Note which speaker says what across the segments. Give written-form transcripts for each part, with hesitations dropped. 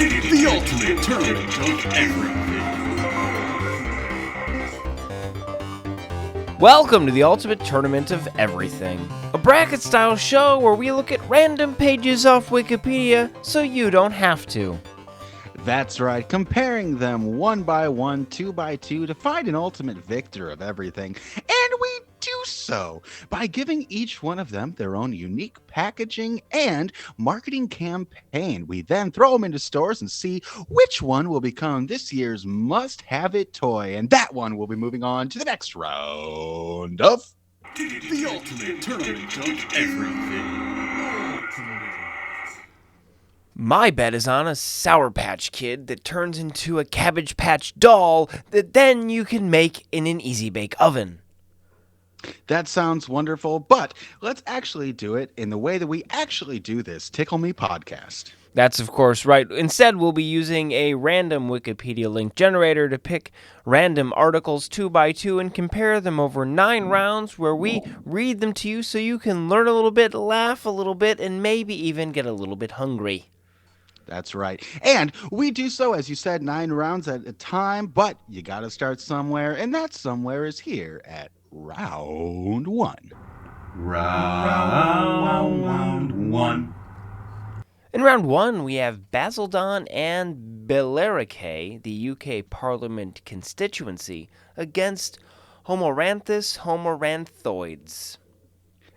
Speaker 1: The ultimate tournament of everything.
Speaker 2: Welcome to the Ultimate Tournament of Everything, a bracket-style show where we look at random pages off Wikipedia so you don't have to.
Speaker 3: That's right, comparing them one by one, two by two to find an ultimate victor of everything. And we do so by giving each one of them their own unique packaging and marketing campaign. We then throw them into stores and see which one will become this year's must-have-it toy. And that one will be moving on to the next round of
Speaker 1: The ultimate tournament of everything.
Speaker 2: My bet is on a Sour Patch Kid that turns into a Cabbage Patch doll that then you can make in an Easy Bake Oven.
Speaker 3: That sounds wonderful, but let's actually do it in the way that we actually do this Tickle Me podcast.
Speaker 2: That's of course right. Instead, we'll be using a random Wikipedia link generator to pick random articles 2 by 2 and compare them over 9 rounds where we read them to you so you can learn a little bit, laugh a little bit, and maybe even get a little bit hungry.
Speaker 3: That's right. And we do so, as you said, 9 rounds at a time, but you got to start somewhere, and that somewhere is here at round 1.
Speaker 1: Round one.
Speaker 2: In round 1, we have Basildon and Billericay, the UK Parliament constituency, against Homoranthus homaranthoids.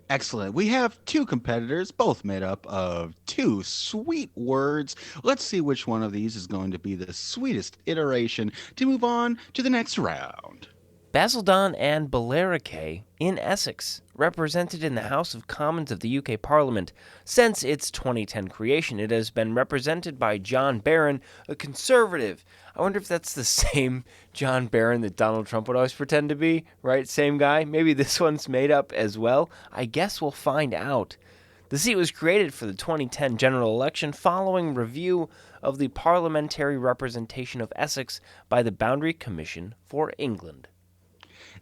Speaker 3: Excellent. We have 2 competitors, both made up of 2 sweet words. Let's see which one of these is going to be the sweetest iteration to move on to the next round.
Speaker 2: Basildon and Billericay in Essex, represented in the House of Commons of the UK Parliament. Since its 2010 creation, it has been represented by John Barron, a Conservative. I wonder if that's the same John Barron that Donald Trump would always pretend to be, right? Same guy? Maybe this one's made up as well? I guess we'll find out. The seat was created for the 2010 general election following review of the parliamentary representation of Essex by the Boundary Commission for England.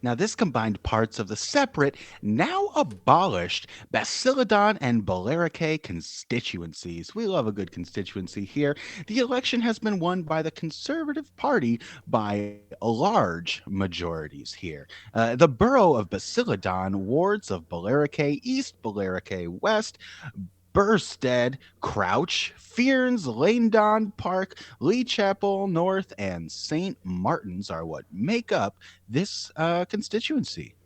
Speaker 3: Now, this combined parts of the separate, now abolished, Basildon and Billericay constituencies. We love a good constituency here. The election has been won by the Conservative Party by large majorities here. The borough of Basildon, wards of Billericay East, Billericay West, Burstead, Crouch, Fearns, Lanedon Park, Lee Chapel North, and St. Martin's are what make up this constituency.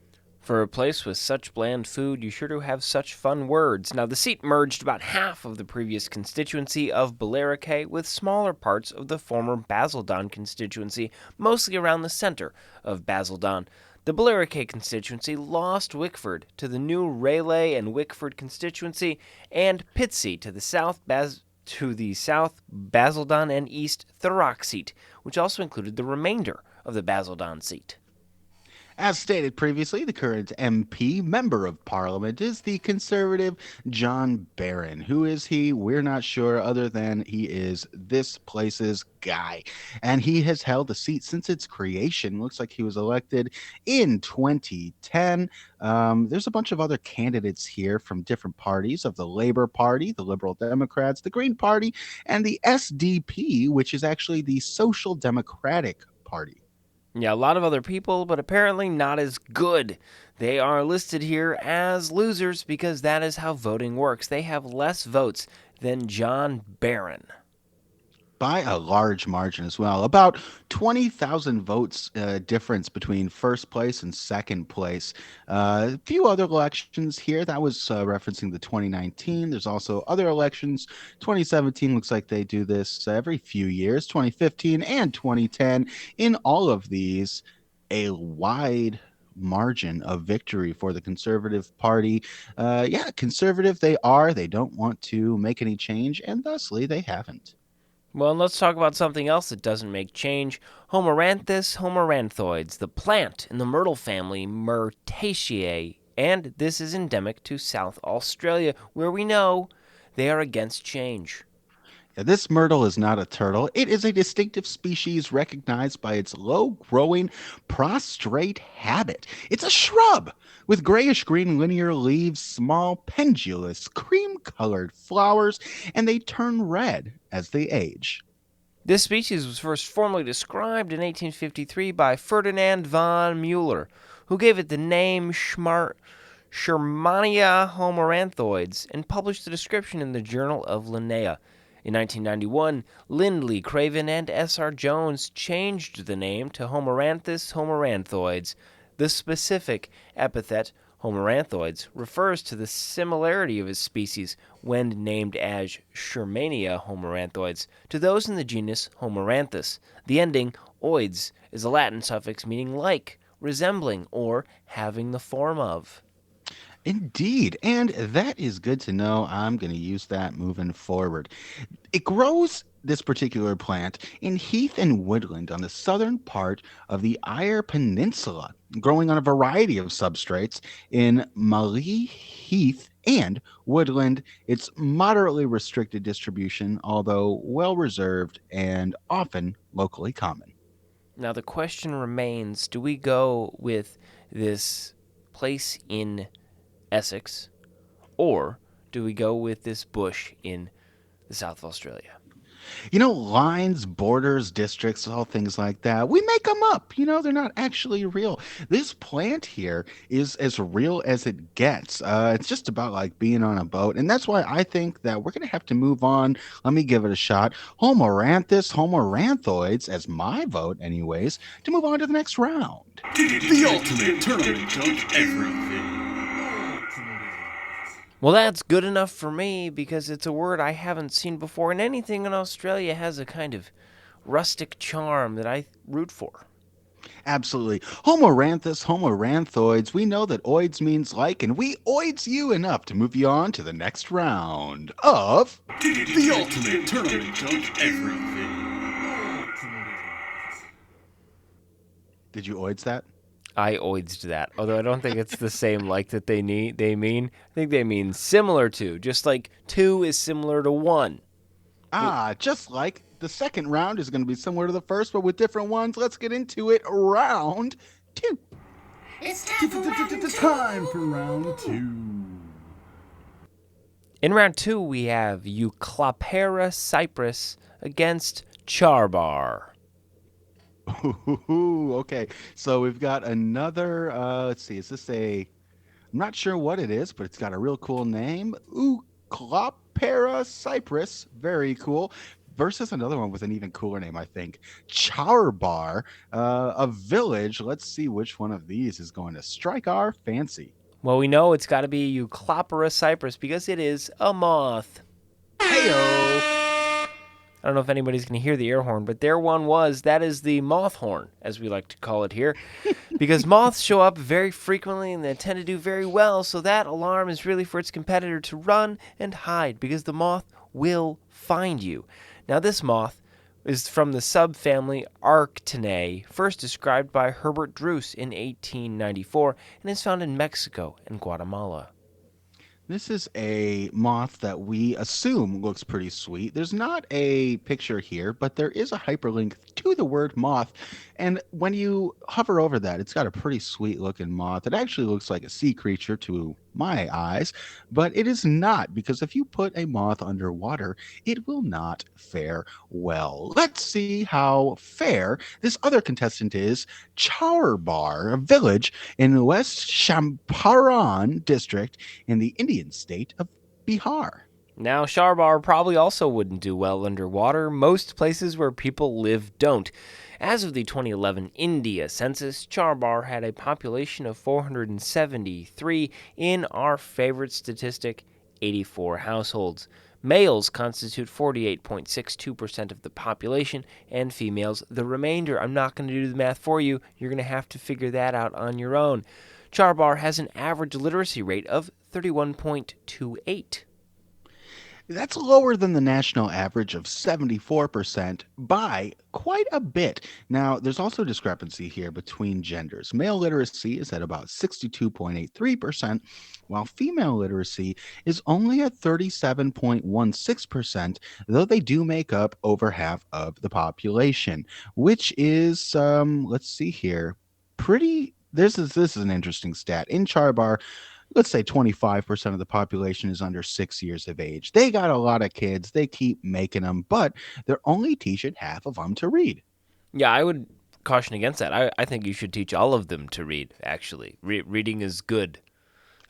Speaker 2: For a place with such bland food, you sure do have such fun words. Now, the seat merged about half of the previous constituency of Billericay with smaller parts of the former Basildon constituency, mostly around the center of Basildon. The Billericay constituency lost Wickford to the new Rayleigh and Wickford constituency, and Pitsea to the south Basildon and east Thurrock seat, which also included the remainder of the Basildon seat.
Speaker 3: As stated previously, the current MP, Member of Parliament, is the Conservative John Barron. Who is he? We're not sure, other than he is this place's guy. And he has held the seat since its creation. Looks like he was elected in 2010. There's a bunch of other candidates here from different parties of the Labour Party, the Liberal Democrats, the Green Party, and the SDP, which is actually the Social Democratic Party.
Speaker 2: Yeah, a lot of other people, but apparently not as good. They are listed here as losers because that is how voting works. They have less votes than John Barron.
Speaker 3: By a large margin as well. About 20,000 votes difference between first place and second place. A few other elections here. That was referencing the 2019. There's also other elections. 2017 looks like they do this every few years. 2015 and 2010. In all of these, a wide margin of victory for the Conservative Party. Conservative they are. They don't want to make any change, and thusly they haven't.
Speaker 2: Well, and let's talk about something else that doesn't make change. Homoranthus homaranthoids, the plant in the myrtle family Myrtaceae, and this is endemic to South Australia, where we know they are against change.
Speaker 3: This myrtle is not a turtle. It is a distinctive species recognized by its low-growing prostrate habit. It's a shrub with grayish-green linear leaves, small, pendulous, cream-colored flowers, and they turn red as they age.
Speaker 2: This species was first formally described in 1853 by Ferdinand von Mueller, who gave it the name Shermania homaranthoides and published the description in the Journal of Linnea. In 1991, Lindley, Craven, and S.R. Jones changed the name to Homaranthus homaranthoides. The specific epithet Homaranthoides refers to the similarity of his species when named as Shermania homaranthoides to those in the genus Homaranthus. The ending oids is a Latin suffix meaning like, resembling, or having the form of.
Speaker 3: Indeed, and that is good to know. I'm going to use that moving forward. It grows this particular plant in heath and woodland on the southern part of the Eyre Peninsula, growing on a variety of substrates in mallee, heath, and woodland. It's moderately restricted distribution, although well reserved and often locally common.
Speaker 2: Now, the question remains, do we go with this place in Essex, or do we go with this bush in the south of Australia?
Speaker 3: Lines, borders, districts, all things like that, we make them up. They're not actually real. This plant here is as real as it gets. It's just about like being on a boat. And that's why I think that we're going to have to move on. Let me give it a shot. Homaranthoids, as my vote, anyways, to move on to the next round.
Speaker 1: The ultimate tournament of everything.
Speaker 2: Well, that's good enough for me because it's a word I haven't seen before, and anything in Australia has a kind of rustic charm that I root for.
Speaker 3: Absolutely. Homaranthoids. We know that oids means like, and we oids you enough to move you on to the next round of.
Speaker 1: The ultimate tournament of everything.
Speaker 3: Did you oids that?
Speaker 2: I oids that, although I don't think it's the same like that they mean. I think they mean similar to, just like 2 is similar to 1.
Speaker 3: Just like the second round is going to be similar to the first, but with different ones. Let's get into it. Round two.
Speaker 1: It's time for round 2.
Speaker 2: In round 2, we have Euclopera cypress against Charbar.
Speaker 3: Ooh, okay. So we've got another. Let's see. Is this a? I'm not sure what it is, but it's got a real cool name. Euclopera cypress. Very cool. Versus another one with an even cooler name, I think. Charbar, a village. Let's see which one of these is going to strike our fancy.
Speaker 2: Well, we know it's got to be Euclopera cypress because it is a moth.
Speaker 3: Heyo!
Speaker 2: I don't know if anybody's going to hear the air horn, but there one was. That is the moth horn, as we like to call it here, because moths show up very frequently and they tend to do very well, so that alarm is really for its competitor to run and hide because the moth will find you. Now, this moth is from the subfamily Arctinae, first described by Herbert Druce in 1894, and is found in Mexico and Guatemala.
Speaker 3: This is a moth that we assume looks pretty sweet. There's not a picture here, but there is a hyperlink to the word moth. And when you hover over that, it's got a pretty sweet looking moth. It actually looks like a sea creature to my eyes, but it is not, because if you put a moth underwater, it will not fare well. Let's see how fair this other contestant is. Charbar, a village in West Champaran district in the Indian state of Bihar.
Speaker 2: Now, Charbar probably also wouldn't do well underwater. Most places where people live don't. As of the 2011 India census, Charbar had a population of 473 in our favorite statistic, 84 households. Males constitute 48.62% of the population, and females the remainder. I'm not going to do the math for you. You're going to have to figure that out on your own. Charbar has an average literacy rate of 31.28.
Speaker 3: That's lower than the national average of 74% by quite a bit. Now, there's also a discrepancy here between genders. Male literacy is at about 62.83%, while female literacy is only at 37.16%, though they do make up over half of the population, which is, let's see here, pretty. This is an interesting stat. In Charbar, let's say 25% of the population is under 6 years of age. They got a lot of kids. They keep making them, but they're only teaching half of them to read.
Speaker 2: Yeah, I would caution against that. I think you should teach all of them to read, actually. Reading is good.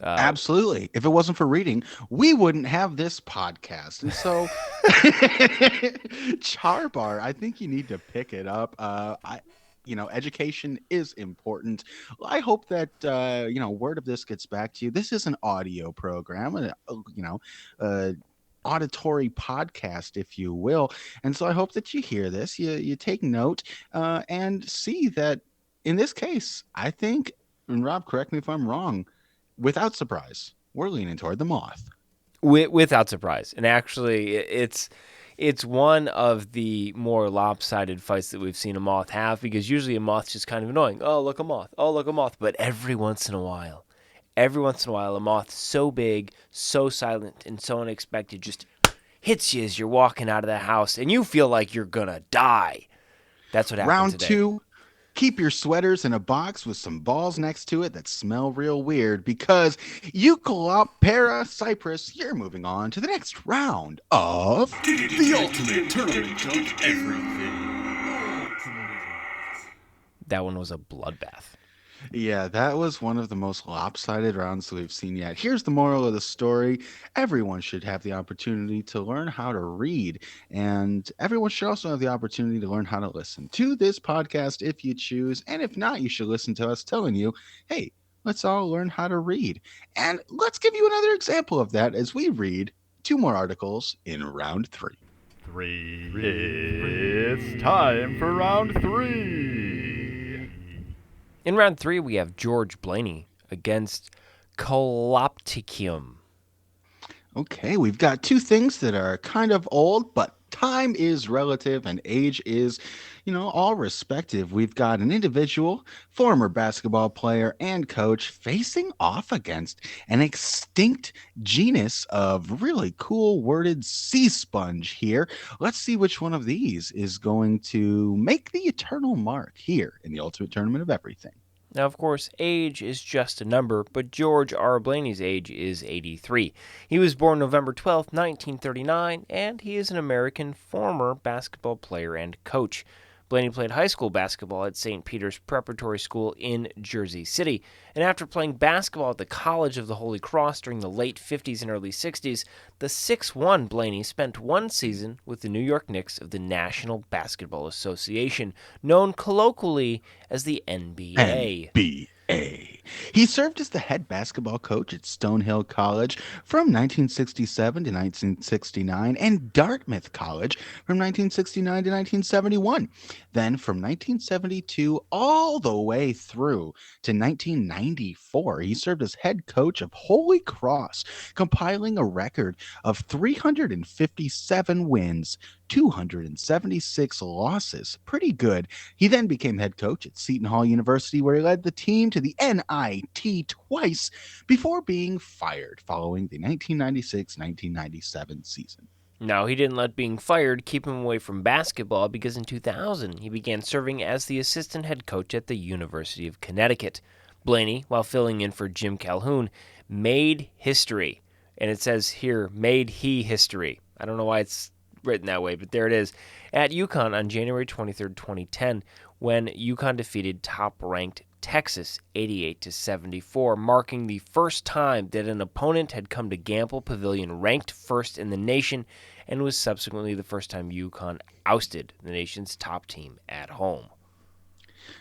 Speaker 3: Absolutely. If it wasn't for reading, we wouldn't have this podcast. And so, Charbar, I think you need to pick it up. Education is important. I hope that word of this gets back to you. This is an audio program, and auditory podcast, if you will. And so, I hope that you hear this, you take note, and see that in this case, I think, and Rob, correct me if I'm wrong, without surprise, we're leaning toward the moth.
Speaker 2: Without surprise. And actually, it's one of the more lopsided fights that we've seen a moth have, because usually a moth's just kind of annoying. Oh, look, a moth. Oh, look, a moth. But every once in a while, a moth so big, so silent, and so unexpected just hits you as you're walking out of the house, and you feel like you're going to die. That's what happened
Speaker 3: Round
Speaker 2: today.
Speaker 3: 2, keep your sweaters in a box with some balls next to it that smell real weird, because Eucalyptus cypress, you're moving on to the next round of
Speaker 1: The ultimate tournament of everything.
Speaker 2: That one was a bloodbath.
Speaker 3: Yeah, that was one of the most lopsided rounds that we've seen yet. Here's the moral of the story. Everyone should have the opportunity to learn how to read, and everyone should also have the opportunity to learn how to listen to this podcast if you choose. And if not, you should listen to us telling you, hey, let's all learn how to read. And let's give you another example of that as we read 2 more articles in round 3.
Speaker 4: It's time for round 3.
Speaker 2: In round 3, we have George Blaney against Colopticium.
Speaker 3: Okay, we've got 2 things that are kind of old, but time is relative and age is, all respective. We've got an individual, former basketball player and coach, facing off against an extinct genus of really cool worded sea sponge here. Let's see which one of these is going to make the eternal mark here in the Ultimate Tournament of Everything.
Speaker 2: Now, of course, age is just a number, but George R. Blaney's age is 83. He was born November 12, 1939, and he is an American former basketball player and coach. Blaney played high school basketball at St. Peter's Preparatory School in Jersey City, and after playing basketball at the College of the Holy Cross during the late 50s and early 60s, the 6'1" Blaney spent 1 season with the New York Knicks of the National Basketball Association, known colloquially as the NBA.
Speaker 3: NBA. He served as the head basketball coach at Stonehill College from 1967 to 1969 and Dartmouth College from 1969 to 1971. Then from 1972 all the way through to 1994, he served as head coach of Holy Cross, compiling a record of 357 wins, 276 losses. Pretty good. He then became head coach at Seton Hall University, where he led the team to the NIT twice before being fired following the 1996-1997 season.
Speaker 2: Now, he didn't let being fired keep him away from basketball, because in 2000 he began serving as the assistant head coach at the University of Connecticut. Blaney, while filling in for Jim Calhoun, made history. And it says here, made he history. I don't know why it's written that way, but there it is. At UConn on January 23rd, 2010, when UConn defeated top-ranked Texas 88-74, marking the first time that an opponent had come to Gamble Pavilion ranked first in the nation, and was subsequently the first time UConn ousted the nation's top team at home.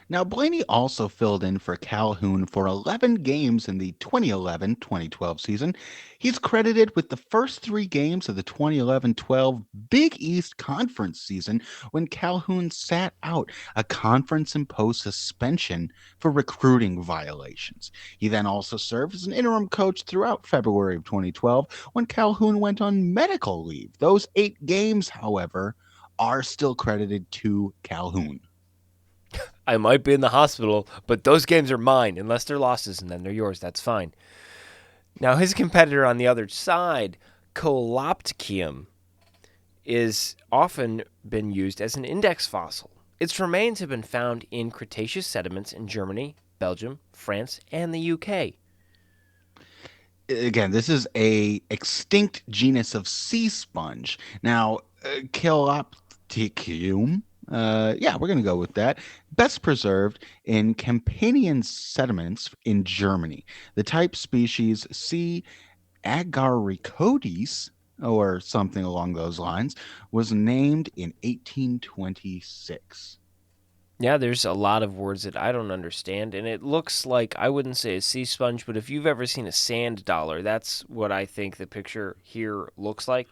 Speaker 3: Now, Blaney also filled in for Calhoun for 11 games in the 2011-2012 season. He's credited with the first 3 games of the 2011-12 Big East Conference season, when Calhoun sat out a conference-imposed suspension for recruiting violations. He then also served as an interim coach throughout February of 2012, when Calhoun went on medical leave. Those 8 games, however, are still credited to Calhoun.
Speaker 2: I might be in the hospital, but those games are mine, unless they're losses, and then they're yours. That's fine. Now, his competitor on the other side, Colopticium, is often been used as an index fossil. Its remains have been found in Cretaceous sediments in Germany, Belgium, France, and the UK.
Speaker 3: Again, this is a extinct genus of sea sponge. Now, Caloptychium, yeah, we're going to go with that. Best preserved in Campanian sediments in Germany. The type species C. agaricodes, or something along those lines, was named in 1826.
Speaker 2: Yeah, there's a lot of words that I don't understand, and it looks like I wouldn't say a sea sponge, but if you've ever seen a sand dollar, that's what I think the picture here looks like.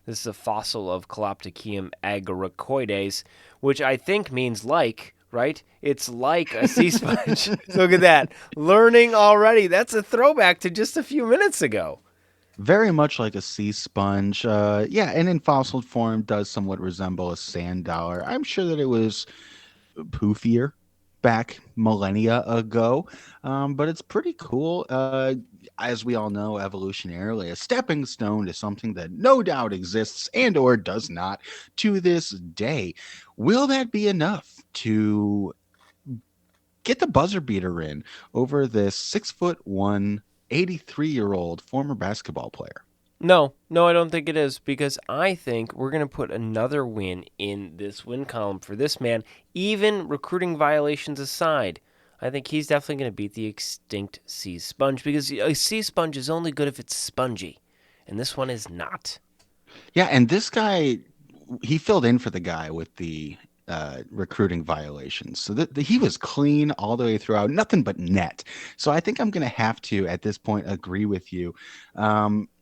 Speaker 2: This is a fossil of Caloptychium agaricoides, which I think means like, right? It's like a sea sponge. Look at that. Learning already. That's a throwback to just a few minutes ago.
Speaker 3: Very much like a sea sponge. Yeah, and in fossil form does somewhat resemble a sand dollar. I'm sure that it was poofier back millennia ago, but it's pretty cool. As we all know, evolutionarily, a stepping stone to something that no doubt exists and or does not to this day. Will that be enough to get the buzzer beater in over this 6'1", 83-year-old former basketball player?
Speaker 2: No, I don't think it is because I think we're going to put another win in this win column for this man, even recruiting violations aside. I think he's definitely going to beat the extinct sea sponge because a sea sponge is only good if it's spongy, and this one is not.
Speaker 3: Yeah, and this guy, he filled in for the guy with the recruiting violations. So he was clean all the way throughout, nothing but net. So I think I'm going to have to, at this point, agree with you.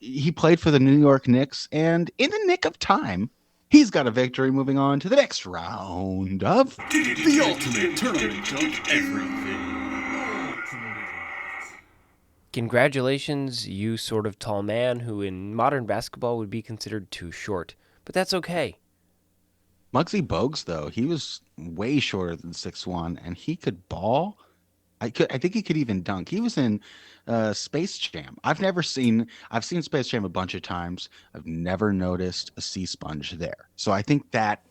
Speaker 3: He played for the New York Knicks, and in the nick of time, he's got a victory moving on to the next round of.
Speaker 1: The ultimate tournament of everything.
Speaker 2: Congratulations, you sort of tall man who in modern basketball would be considered too short, but that's okay.
Speaker 3: Muggsy Bogues, though, he was way shorter than 6'1", and he could ball. I think he could even dunk. He was in Space Jam. I've seen Space Jam a bunch of times. I've never noticed a sea sponge there. So I think that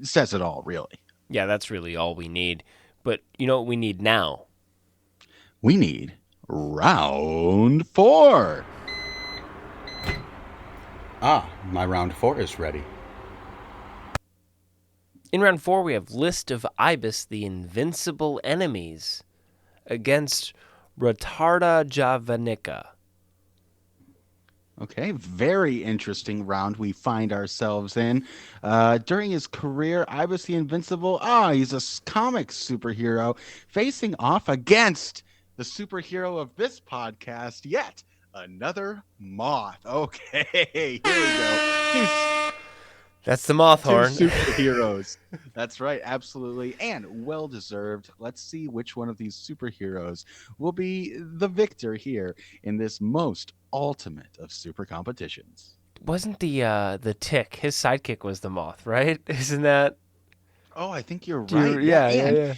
Speaker 3: says it all, really.
Speaker 2: Yeah, that's really all we need. But you know what we need now?
Speaker 3: We need round four.
Speaker 5: Ah, my round 4 is ready.
Speaker 2: In round 4, we have List of Ibis, the Invincible Enemies, against Retarda Javanica.
Speaker 3: Okay, very interesting round we find ourselves in. During his career, Ibis the Invincible, he's a comic superhero facing off against the superhero of this podcast, yet another moth. Okay, here we go.
Speaker 2: That's the moth
Speaker 3: Two
Speaker 2: horn.
Speaker 3: superheroes. That's right, absolutely. And well deserved. Let's see which one of these superheroes will be the victor here in this most ultimate of super competitions.
Speaker 2: Wasn't the tick, his sidekick was the moth, right? Isn't that?
Speaker 3: Oh, I think you're
Speaker 2: Do you,
Speaker 3: right.
Speaker 2: yeah,
Speaker 3: And
Speaker 2: yeah.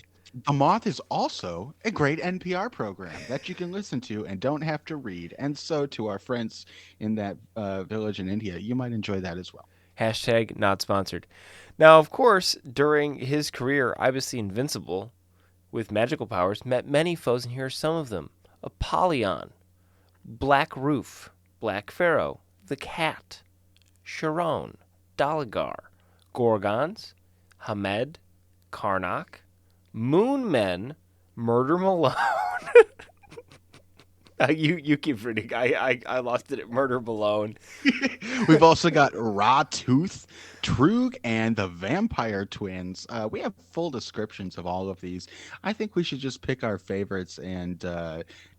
Speaker 3: The Moth is also a great NPR program that you can listen to and don't have to read. And so, to our friends in that village in India, you might enjoy that as well.
Speaker 2: Hashtag not sponsored. Now, of course, during his career, Ibis the Invincible, with magical powers, met many foes, and here are some of them: Apollyon, Black Roof, Black Pharaoh, the Cat, Sharon, Dalagar, Gorgons, Hamed, Karnak, Moon Men, Murder Malone. You keep reading. I lost it at Murder Malone.
Speaker 3: We've also got Raw Tooth, Troog, and the Vampire Twins. We have full descriptions of all of these. I think we should just pick our favorites and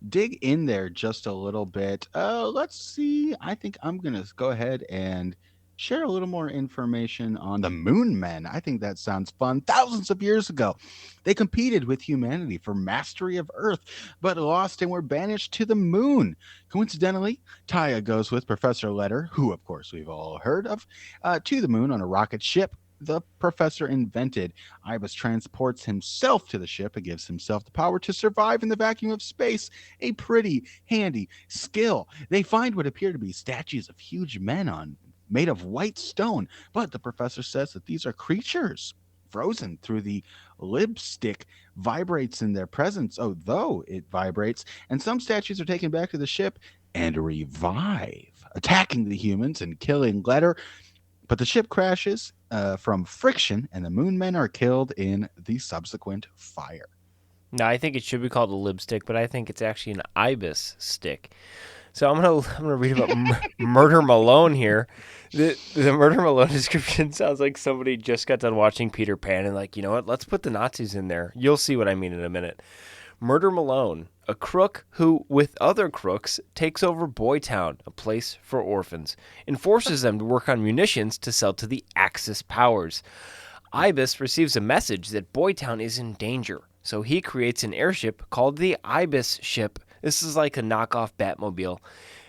Speaker 3: dig in there just a little bit. Let's see. I think I'm going to go ahead and share a little more information on the Moon Men. I think that sounds fun. Thousands of years ago, they competed with humanity for mastery of Earth, but lost and were banished to the moon. Coincidentally, Taya goes with Professor Letter, who, of course, we've all heard of, to the moon on a rocket ship the professor invented. Ibis transports himself to the ship and gives himself the power to survive in the vacuum of space. A pretty handy skill. They find what appear to be statues of huge men on made of white stone, but the professor says that these are creatures frozen through the lipstick vibrates in their presence, although it vibrates, and some statues are taken back to the ship and revive, attacking the humans and killing Letter. But the ship crashes from friction, and the Moon Men are killed in the subsequent fire.
Speaker 2: Now, I think it should be called a lipstick, but I think it's actually an ibis stick. So I'm gonna read about Murder Malone here. The Murder Malone description sounds like somebody just got done watching Peter Pan and like, you know what? Let's put the Nazis in there. You'll see what I mean in a minute. Murder Malone, a crook who, with other crooks, takes over Boytown, a place for orphans, and forces them to work on munitions to sell to the Axis powers. Ibis receives a message that Boytown is in danger, so he creates an airship called the Ibis ship. This is like a knockoff Batmobile,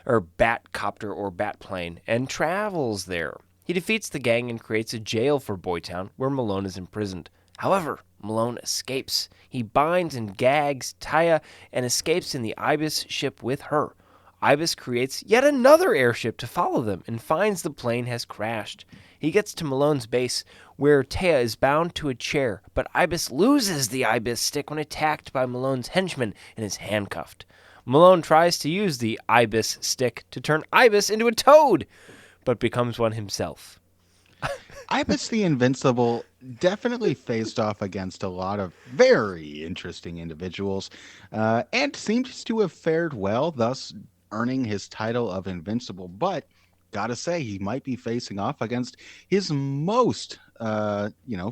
Speaker 2: or Batcopter or Batplane, and travels there. He defeats the gang and creates a jail for Boytown, where Malone is imprisoned. However, Malone escapes. He binds and gags Taya and escapes in the Ibis ship with her. Ibis creates yet another airship to follow them and finds the plane has crashed. He gets to Malone's base, where Taya is bound to a chair, but Ibis loses the Ibis stick when attacked by Malone's henchmen and is handcuffed. Malone tries to use the Ibis stick to turn Ibis into a toad, but becomes one himself.
Speaker 3: Ibis the Invincible definitely faced off against a lot of very interesting individuals and seems to have fared well, thus earning his title of Invincible. But gotta say, he might be facing off against his most,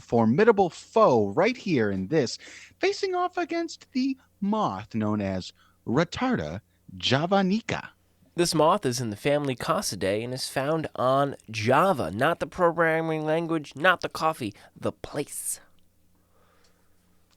Speaker 3: formidable foe right here in this, facing off against the moth known as Retarda javanica.
Speaker 2: This moth is in the family Cassidae and is found on Java, not the programming language, not the coffee, the place.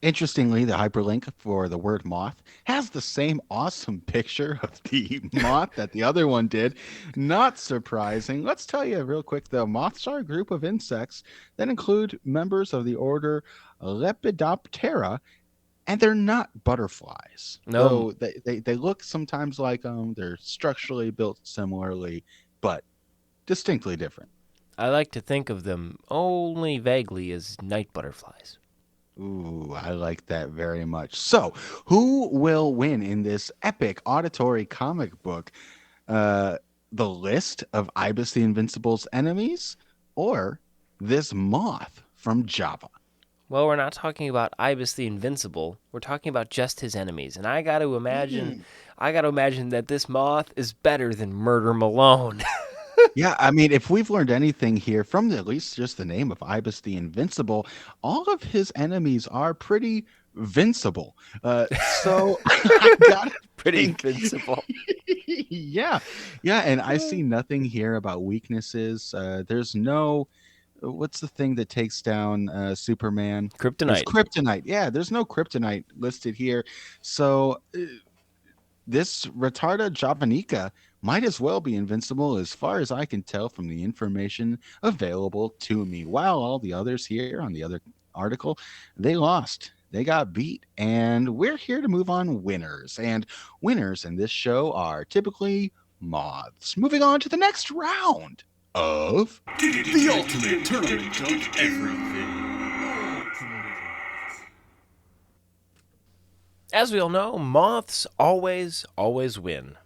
Speaker 3: Interestingly, the hyperlink for the word moth has the same awesome picture of the moth that the other one did. Not surprising. Let's tell you real quick, though, moths are a group of insects that include members of the order Lepidoptera, and they're not butterflies.
Speaker 2: No.
Speaker 3: Though they look sometimes like them. They're structurally built similarly, but distinctly different.
Speaker 2: I like to think of them only vaguely as night butterflies.
Speaker 3: Ooh, I like that very much. So, who will win in this epic auditory comic book? The list of Ibis the Invincible's enemies, or this moth from Java?
Speaker 2: Well, we're not talking about Ibis the Invincible. We're talking about just his enemies. And I got to imagine that this moth is better than Murder Malone.
Speaker 3: Yeah, I mean, if we've learned anything here from at least just the name of Ibis the Invincible, all of his enemies are pretty vincible. So I gotta
Speaker 2: Pretty
Speaker 3: think,
Speaker 2: invincible.
Speaker 3: yeah, and I see nothing here about weaknesses. There's no, what's the thing that takes down Superman? There's
Speaker 2: Kryptonite.
Speaker 3: kryptonite. Yeah, there's no kryptonite listed here. So this Retarda javanica might as well be invincible as far as I can tell from the information available to me. While all the others here on the other article, they lost. They got beat. And we're here to move on winners. And winners in this show are typically moths. Moving on to the next round of
Speaker 1: The ultimate tournament of everything.
Speaker 2: As we all know, moths always win.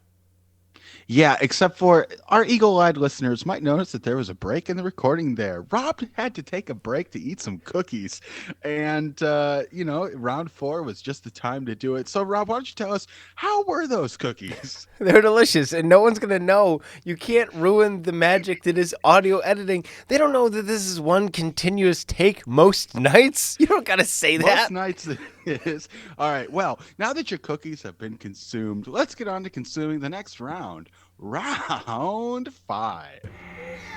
Speaker 3: Yeah, except for our eagle-eyed listeners might notice that there was a break in the recording there. Rob had to take a break to eat some cookies. And, round 4 was just the time to do it. So, Rob, why don't you tell us, how were those cookies?
Speaker 2: They're delicious, and no one's going to know. You can't ruin the magic that is audio editing. They don't know that this is one continuous take most nights. You don't got to say that.
Speaker 3: Most nights it is. All right, well, now that your cookies have been consumed, let's get on to consuming the next round. Round 5.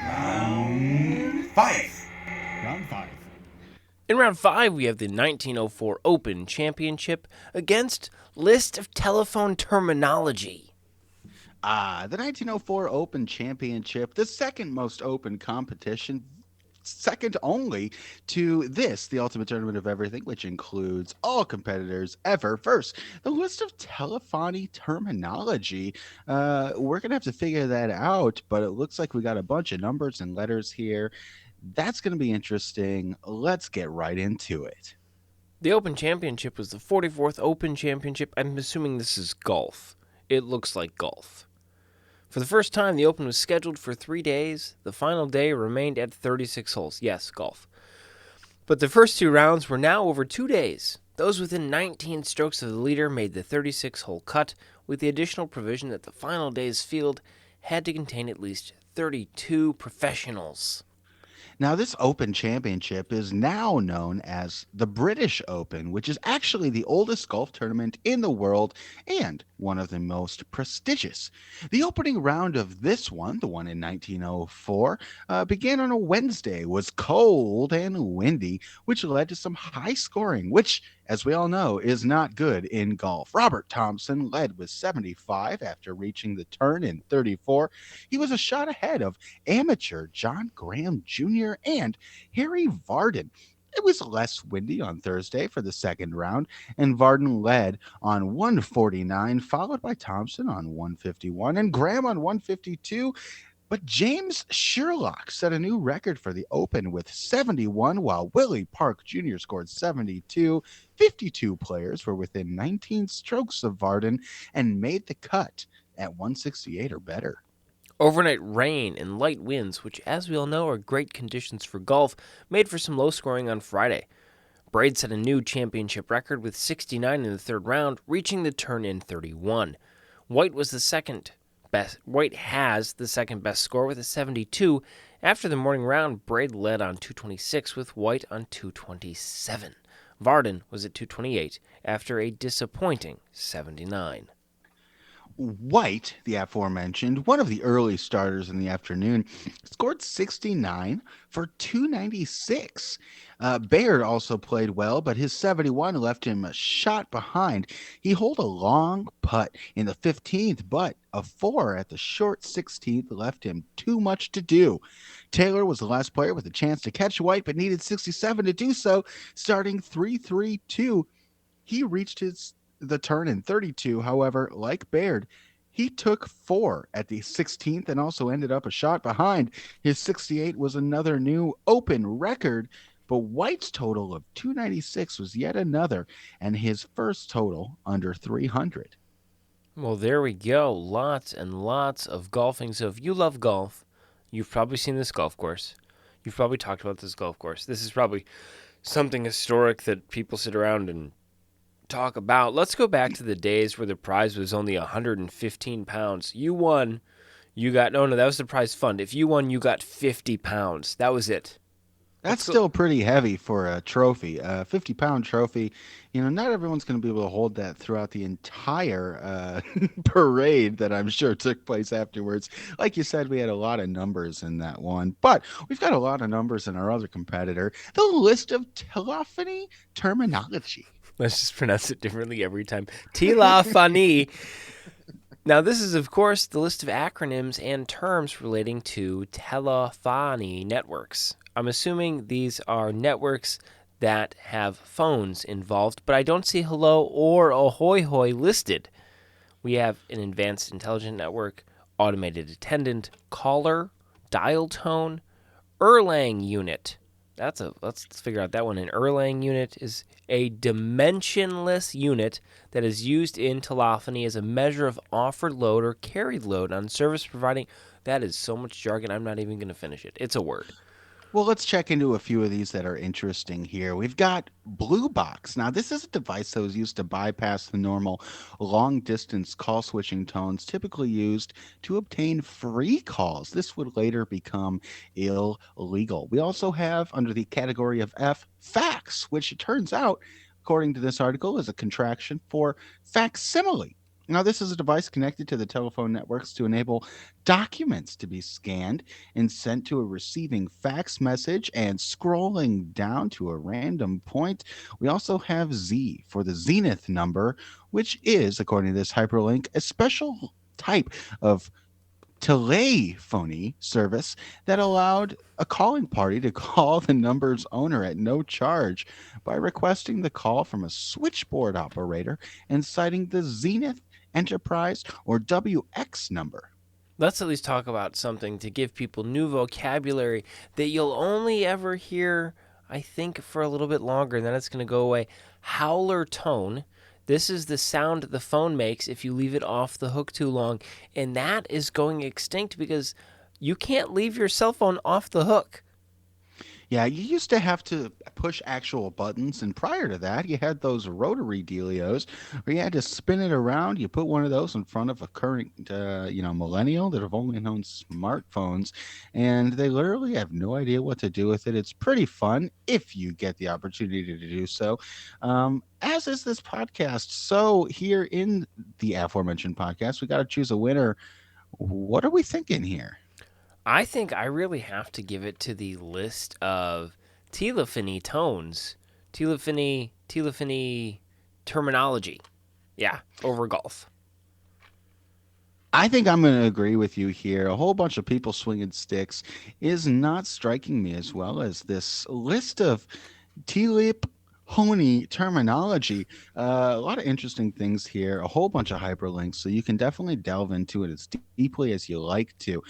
Speaker 1: Round 5.
Speaker 2: In round 5, we have the 1904 Open Championship against List of Telephone Terminology.
Speaker 3: The 1904 Open Championship, the second most open competition, second only to this, the Ultimate Tournament of Everything, which includes all competitors ever. First, the list of telephony terminology. We're going to have to figure that out, but it looks like we got a bunch of numbers and letters here. That's going to be interesting. Let's get right into it.
Speaker 2: The Open Championship was the 44th Open Championship. I'm assuming this is golf. It looks like golf. For the first time, the Open was scheduled for 3 days. The final day remained at 36 holes. Yes, golf. But the first 2 rounds were now over 2 days. Those within 19 strokes of the leader made the 36-hole cut, with the additional provision that the final day's field had to contain at least 32 professionals.
Speaker 3: Now, this Open Championship is now known as the British Open, which is actually the oldest golf tournament in the world and one of the most prestigious. The opening round of this one, the one in 1904, began on a Wednesday, was cold and windy, which led to some high scoring, which, as we all know, is not good in golf. Robert Thompson led with 75 after reaching the turn in 34. He was a shot ahead of amateur John Graham Jr. and Harry Vardon. It was less windy on Thursday for the second round, and Vardon led on 149, followed by Thompson on 151 and Graham on 152. But James Sherlock set a new record for the Open with 71, while Willie Park Jr. scored 72. 52 players were within 19 strokes of Vardon and made the cut at 168 or better.
Speaker 2: Overnight rain and light winds, which as we all know are great conditions for golf, made for some low scoring on Friday. Braid set a new championship record with 69 in the third round, reaching the turn in 31. White has the second best score with a 72. After the morning round, Braid led on 226 with White on 227. Vardon was at 228 after a disappointing 79.
Speaker 3: White, the aforementioned, one of the early starters in the afternoon, scored 69 for 296. Baird also played well, but his 71 left him a shot behind. He holed a long putt in the 15th, but a 4 at the short 16th left him too much to do. Taylor was the last player with a chance to catch White, but needed 67 to do so. Starting 3-3-2, he reached the turn in 32. However, like Baird, he took 4 at the 16th and also ended up a shot behind. His 68 was another new Open record, but White's total of 296 was yet another, and his first total under 300.
Speaker 2: Well, there we go. Lots and lots of golfing. So if you love golf, you've probably seen this golf course. You've probably talked about this golf course. This is probably something historic that people sit around and talk about. Let's go back to the days where the prize was only 115 pounds. You won. You got, no, that was the prize fund. If you won, you got 50 pounds. That was it.
Speaker 3: That's still pretty heavy for a trophy. A 50-pound trophy, not everyone's going to be able to hold that throughout the entire parade that I'm sure took place afterwards. Like you said, we had a lot of numbers in that one, but we've got a lot of numbers in our other competitor, the list of telephony terminology.
Speaker 2: Let's just pronounce it differently every time. Telephony. Now, this is, of course, the list of acronyms and terms relating to telephony networks. I'm assuming these are networks that have phones involved, but I don't see hello or ahoy hoy listed. We have an advanced intelligent network, automated attendant, caller, dial tone, Erlang unit. Let's figure out that one. An Erlang unit is a dimensionless unit that is used in telephony as a measure of offered load or carried load on service providing. That is so much jargon, I'm not even going to finish it. It's a word.
Speaker 3: Well, let's check into a few of these that are interesting here. We've got Blue Box. Now, this is a device that was used to bypass the normal long-distance call switching tones typically used to obtain free calls. This would later become illegal. We also have, under the category of F, fax, which it turns out, according to this article, is a contraction for facsimile. Now, this is a device connected to the telephone networks to enable documents to be scanned and sent to a receiving fax message. And scrolling down to a random point, we also have Z for the zenith number, which is, according to this hyperlink, a special type of telephony service that allowed a calling party to call the number's owner at no charge by requesting the call from a switchboard operator and citing the Zenith Enterprise or WX number.
Speaker 2: Let's at least talk about something to give people new vocabulary that you'll only ever hear, I think, for a little bit longer, and then it's going to go away. Howler tone. This is the sound the phone makes if you leave it off the hook too long, and that is going extinct because you can't leave your cell phone off the hook.
Speaker 3: Yeah, you used to have to push actual buttons, and prior to that, you had those rotary dealios where you had to spin it around. You put one of those in front of a current, millennial that have only known smartphones, and they literally have no idea what to do with it. It's pretty fun if you get the opportunity to do so. As is this podcast. So here in the aforementioned podcast, we got to choose a winner. What are we thinking here?
Speaker 2: I think I really have to give it to the list of telephony tones, telephony terminology. Yeah, over golf.
Speaker 3: I think I'm going to agree with you here. A whole bunch of people swinging sticks is not striking me as well as this list of TLIP Honey terminology. A lot of interesting things here, a whole bunch of hyperlinks, so you can definitely delve into it as deeply as you like to.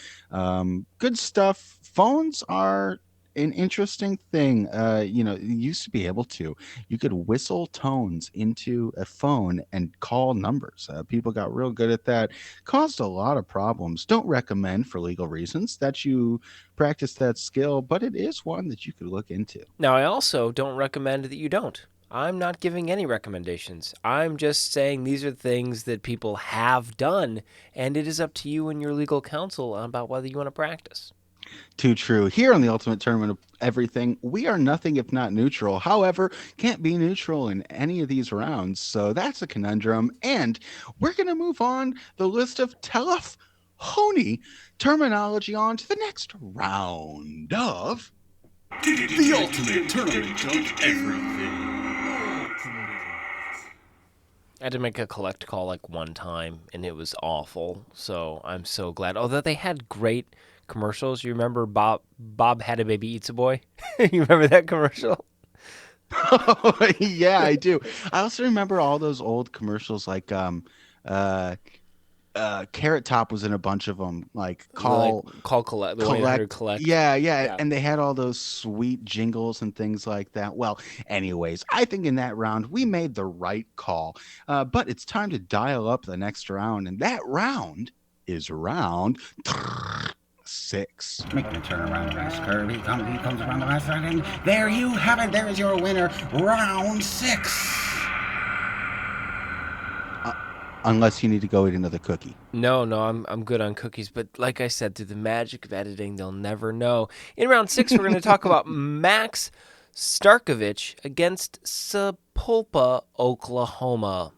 Speaker 3: Good stuff. Phones are an interesting thing. You used to be able to, you could whistle tones into a phone and call numbers. People got real good at that, caused a lot of problems. Don't recommend for legal reasons that you practice that skill, but it is one that you could look into.
Speaker 2: Now, I also don't recommend that you don't. I'm not giving any recommendations. I'm just saying these are things that people have done, and it is up to you and your legal counsel about whether you want to practice.
Speaker 3: Too true. Here on the Ultimate Tournament of Everything, we are nothing if not neutral. However, can't be neutral in any of these rounds, so that's a conundrum. And we're going to move on the list of telephony terminology on to the next round of.
Speaker 1: The ultimate tournament of everything.
Speaker 2: I had to make a collect call like one time, and it was awful. So I'm so glad. Although they had great commercials. You remember Bob had a baby eats a boy? You remember that commercial?
Speaker 3: Yeah, I do. I also remember all those old commercials like uh Carrot Top was in a bunch of them, like
Speaker 2: Call collect, the 1-800
Speaker 3: collect.
Speaker 2: collect.
Speaker 3: Yeah,
Speaker 2: Yeah.
Speaker 3: and they had all those sweet jingles and things like that. Well, anyways, I think in that round we made the right call, but it's time to dial up the next round, and that round is round 6.
Speaker 5: Make me turn around the last curve. He comes around the last side, and there you have it. There is your winner, round 6.
Speaker 3: Unless you need to go eat another cookie.
Speaker 2: No, I'm good on cookies, but like I said, through the magic of editing, they'll never know. In round 6, we're going to talk about Max Starkovich against Sapulpa, Oklahoma.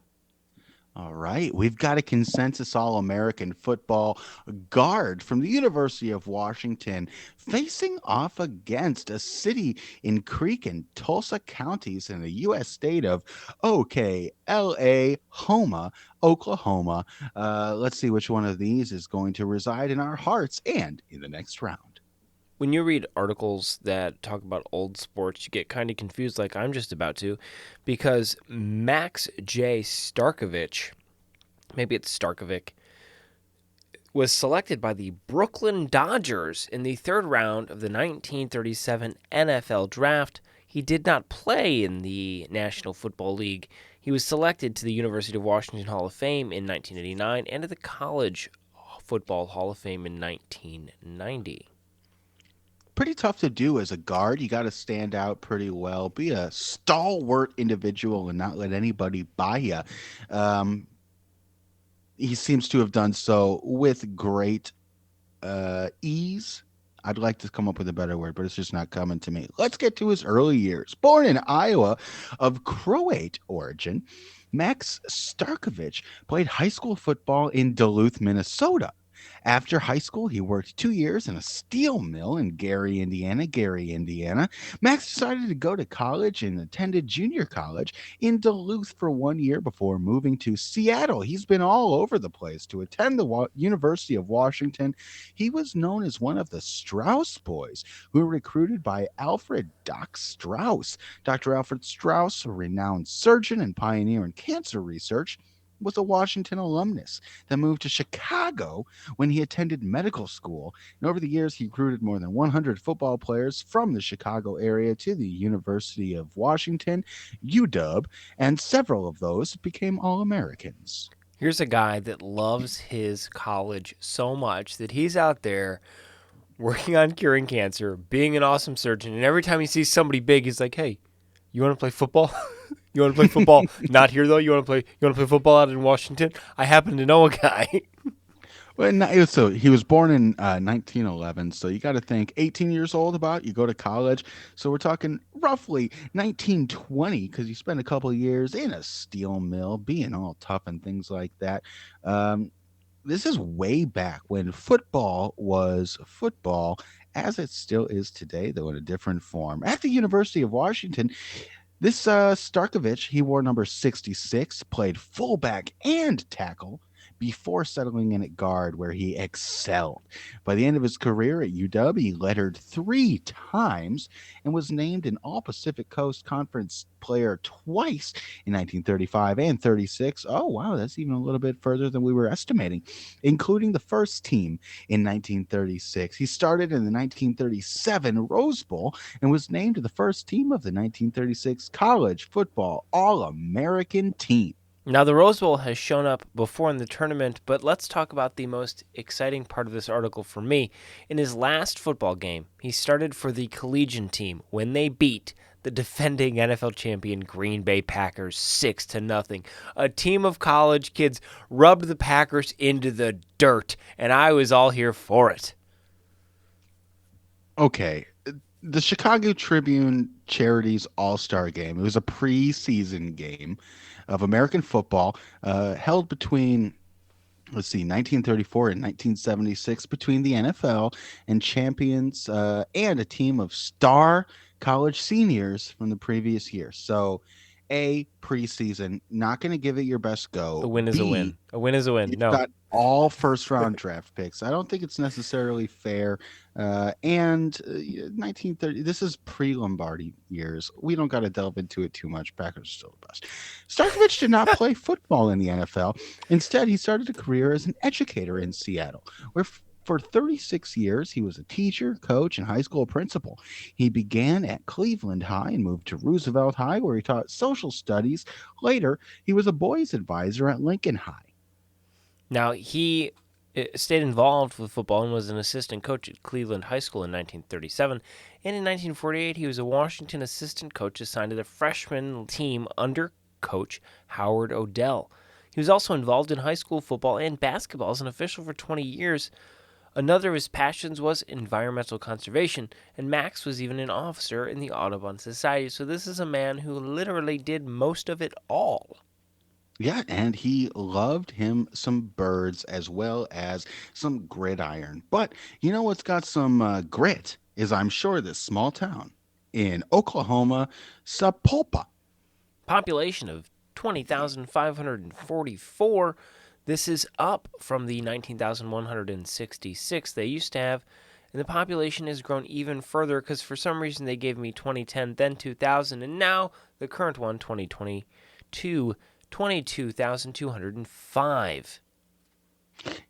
Speaker 3: All right, we've got a consensus All-American football guard from the University of Washington facing off against a city in Creek and Tulsa counties in the U.S. state of Oklahoma. Let's see which one of these is going to reside in our hearts and in the next round.
Speaker 2: When you read articles that talk about old sports, you get kind of confused, like I'm just about to, because Max J. Starkovich, maybe it's Starkovic, was selected by the Brooklyn Dodgers in the third round of the 1937 NFL Draft. He did not play in the National Football League. He was selected to the University of Washington Hall of Fame in 1989 and to the College Football Hall of Fame in 1990.
Speaker 3: Pretty tough to do as a guard. You got to stand out pretty well, be a stalwart individual, and not let anybody by you. He seems to have done so with great ease. I'd like to come up with a better word, but it's just not coming to me. Let's get to his early years. Born in Iowa of Croat origin, Max Starkovich played high school football in Duluth, Minnesota. After high school, he worked 2 years in a steel mill in Gary, Indiana. Max decided to go to college and attended junior college in Duluth for 1 year before moving to Seattle. He's been all over the place to attend the University of Washington. He was known as one of the Strauss boys who were recruited by Alfred Doc Strauss. Dr. Alfred Strauss, a renowned surgeon and pioneer in cancer research, was a Washington alumnus that moved to Chicago when he attended medical school. And over the years, he recruited more than 100 football players from the Chicago area to the University of Washington, UW, and several of those became All Americans.
Speaker 2: Here's a guy that loves his college so much that he's out there working on curing cancer, being an awesome surgeon, and every time he sees somebody big, he's like, "Hey, you want to play football? You want to play football? Not here though. You want to play football out in Washington? I happen to know a guy."
Speaker 3: So he was born in 1911. So you got to think 18 years old about you go to college. So we're talking roughly 1920 because you spent a couple of years in a steel mill, being all tough and things like that. Um, this is way back when football was football, as it still is today, though in a different form. At the University of Washington, this Starkovich, he wore number 66, played fullback and tackle before settling in at guard, where he excelled. By the end of his career at UW, he lettered 3 times and was named an All Pacific Coast Conference player twice in 1935 and 36. Oh, wow, that's even a little bit further than we were estimating, including the first team in 1936. He started in the 1937 Rose Bowl and was named to the first team of the 1936 College Football All-American team.
Speaker 2: Now, the Rose Bowl has shown up before in the tournament, but let's talk about the most exciting part of this article for me. In his last football game, he started for the collegiate team when they beat the defending NFL champion Green Bay Packers 6-0. A team of college kids rubbed the Packers into the dirt, and I was all here for it.
Speaker 3: Okay. The Chicago Tribune Charities All-Star Game. It was a preseason game of American football held between, 1934 and 1976 between the NFL and champions and a team of star college seniors from the previous year. So, A, preseason, not going to give it your best go.
Speaker 2: A win is a
Speaker 3: B,
Speaker 2: win. A win is a win.
Speaker 3: you've
Speaker 2: No.
Speaker 3: got all first round draft picks. I don't think it's necessarily fair. And 1930, this is pre Lombardi years. We don't got to delve into it too much. Packers are still the best. Starkovich did not play football in the NFL. Instead, he started a career as an educator in Seattle, where for 36 years, he was a teacher, coach, and high school principal. He began at Cleveland High and moved to Roosevelt High, where he taught social studies. Later, he was a boys' advisor at Lincoln High.
Speaker 2: Now, he stayed involved with football and was an assistant coach at Cleveland High School in 1937. And in 1948, he was a Washington assistant coach assigned to the freshman team under coach Howard Odell. He was also involved in high school football and basketball as an official for 20 years. Another of his passions was environmental conservation, and Max was even an officer in the Audubon Society. So this is a man who literally did most of it all.
Speaker 3: Yeah, and he loved him some birds as well as some gridiron. But you know what's got some grit is, I'm sure, this small town in Oklahoma, Sapulpa.
Speaker 2: Population of 20,544. This is up from the 19,166 they used to have. And the population has grown even further because for some reason they gave me 2010, then 2000, and now the current one, 2022, 22,205.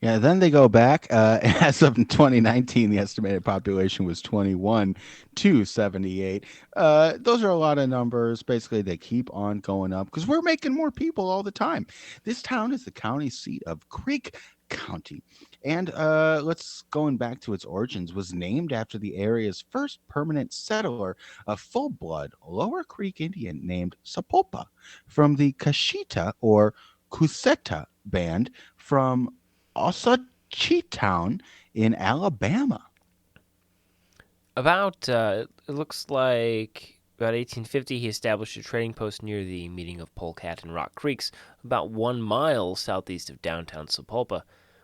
Speaker 3: Yeah, then they go back. As of 2019, the estimated population was 21,278. Those are a lot of numbers. Basically, they keep on going up because we're making more people all the time. This town is the county seat of Creek County. And let's going back to its origins, was named after the area's first permanent settler, a full-blood Lower Creek Indian named Sapulpa, from the Kashita or Cuseta band from Ossacheetown in Alabama.
Speaker 2: It looks like about 1850, he established a trading post near the meeting of Polecat and Rock Creeks, about 1 mile southeast of downtown Sapulpa.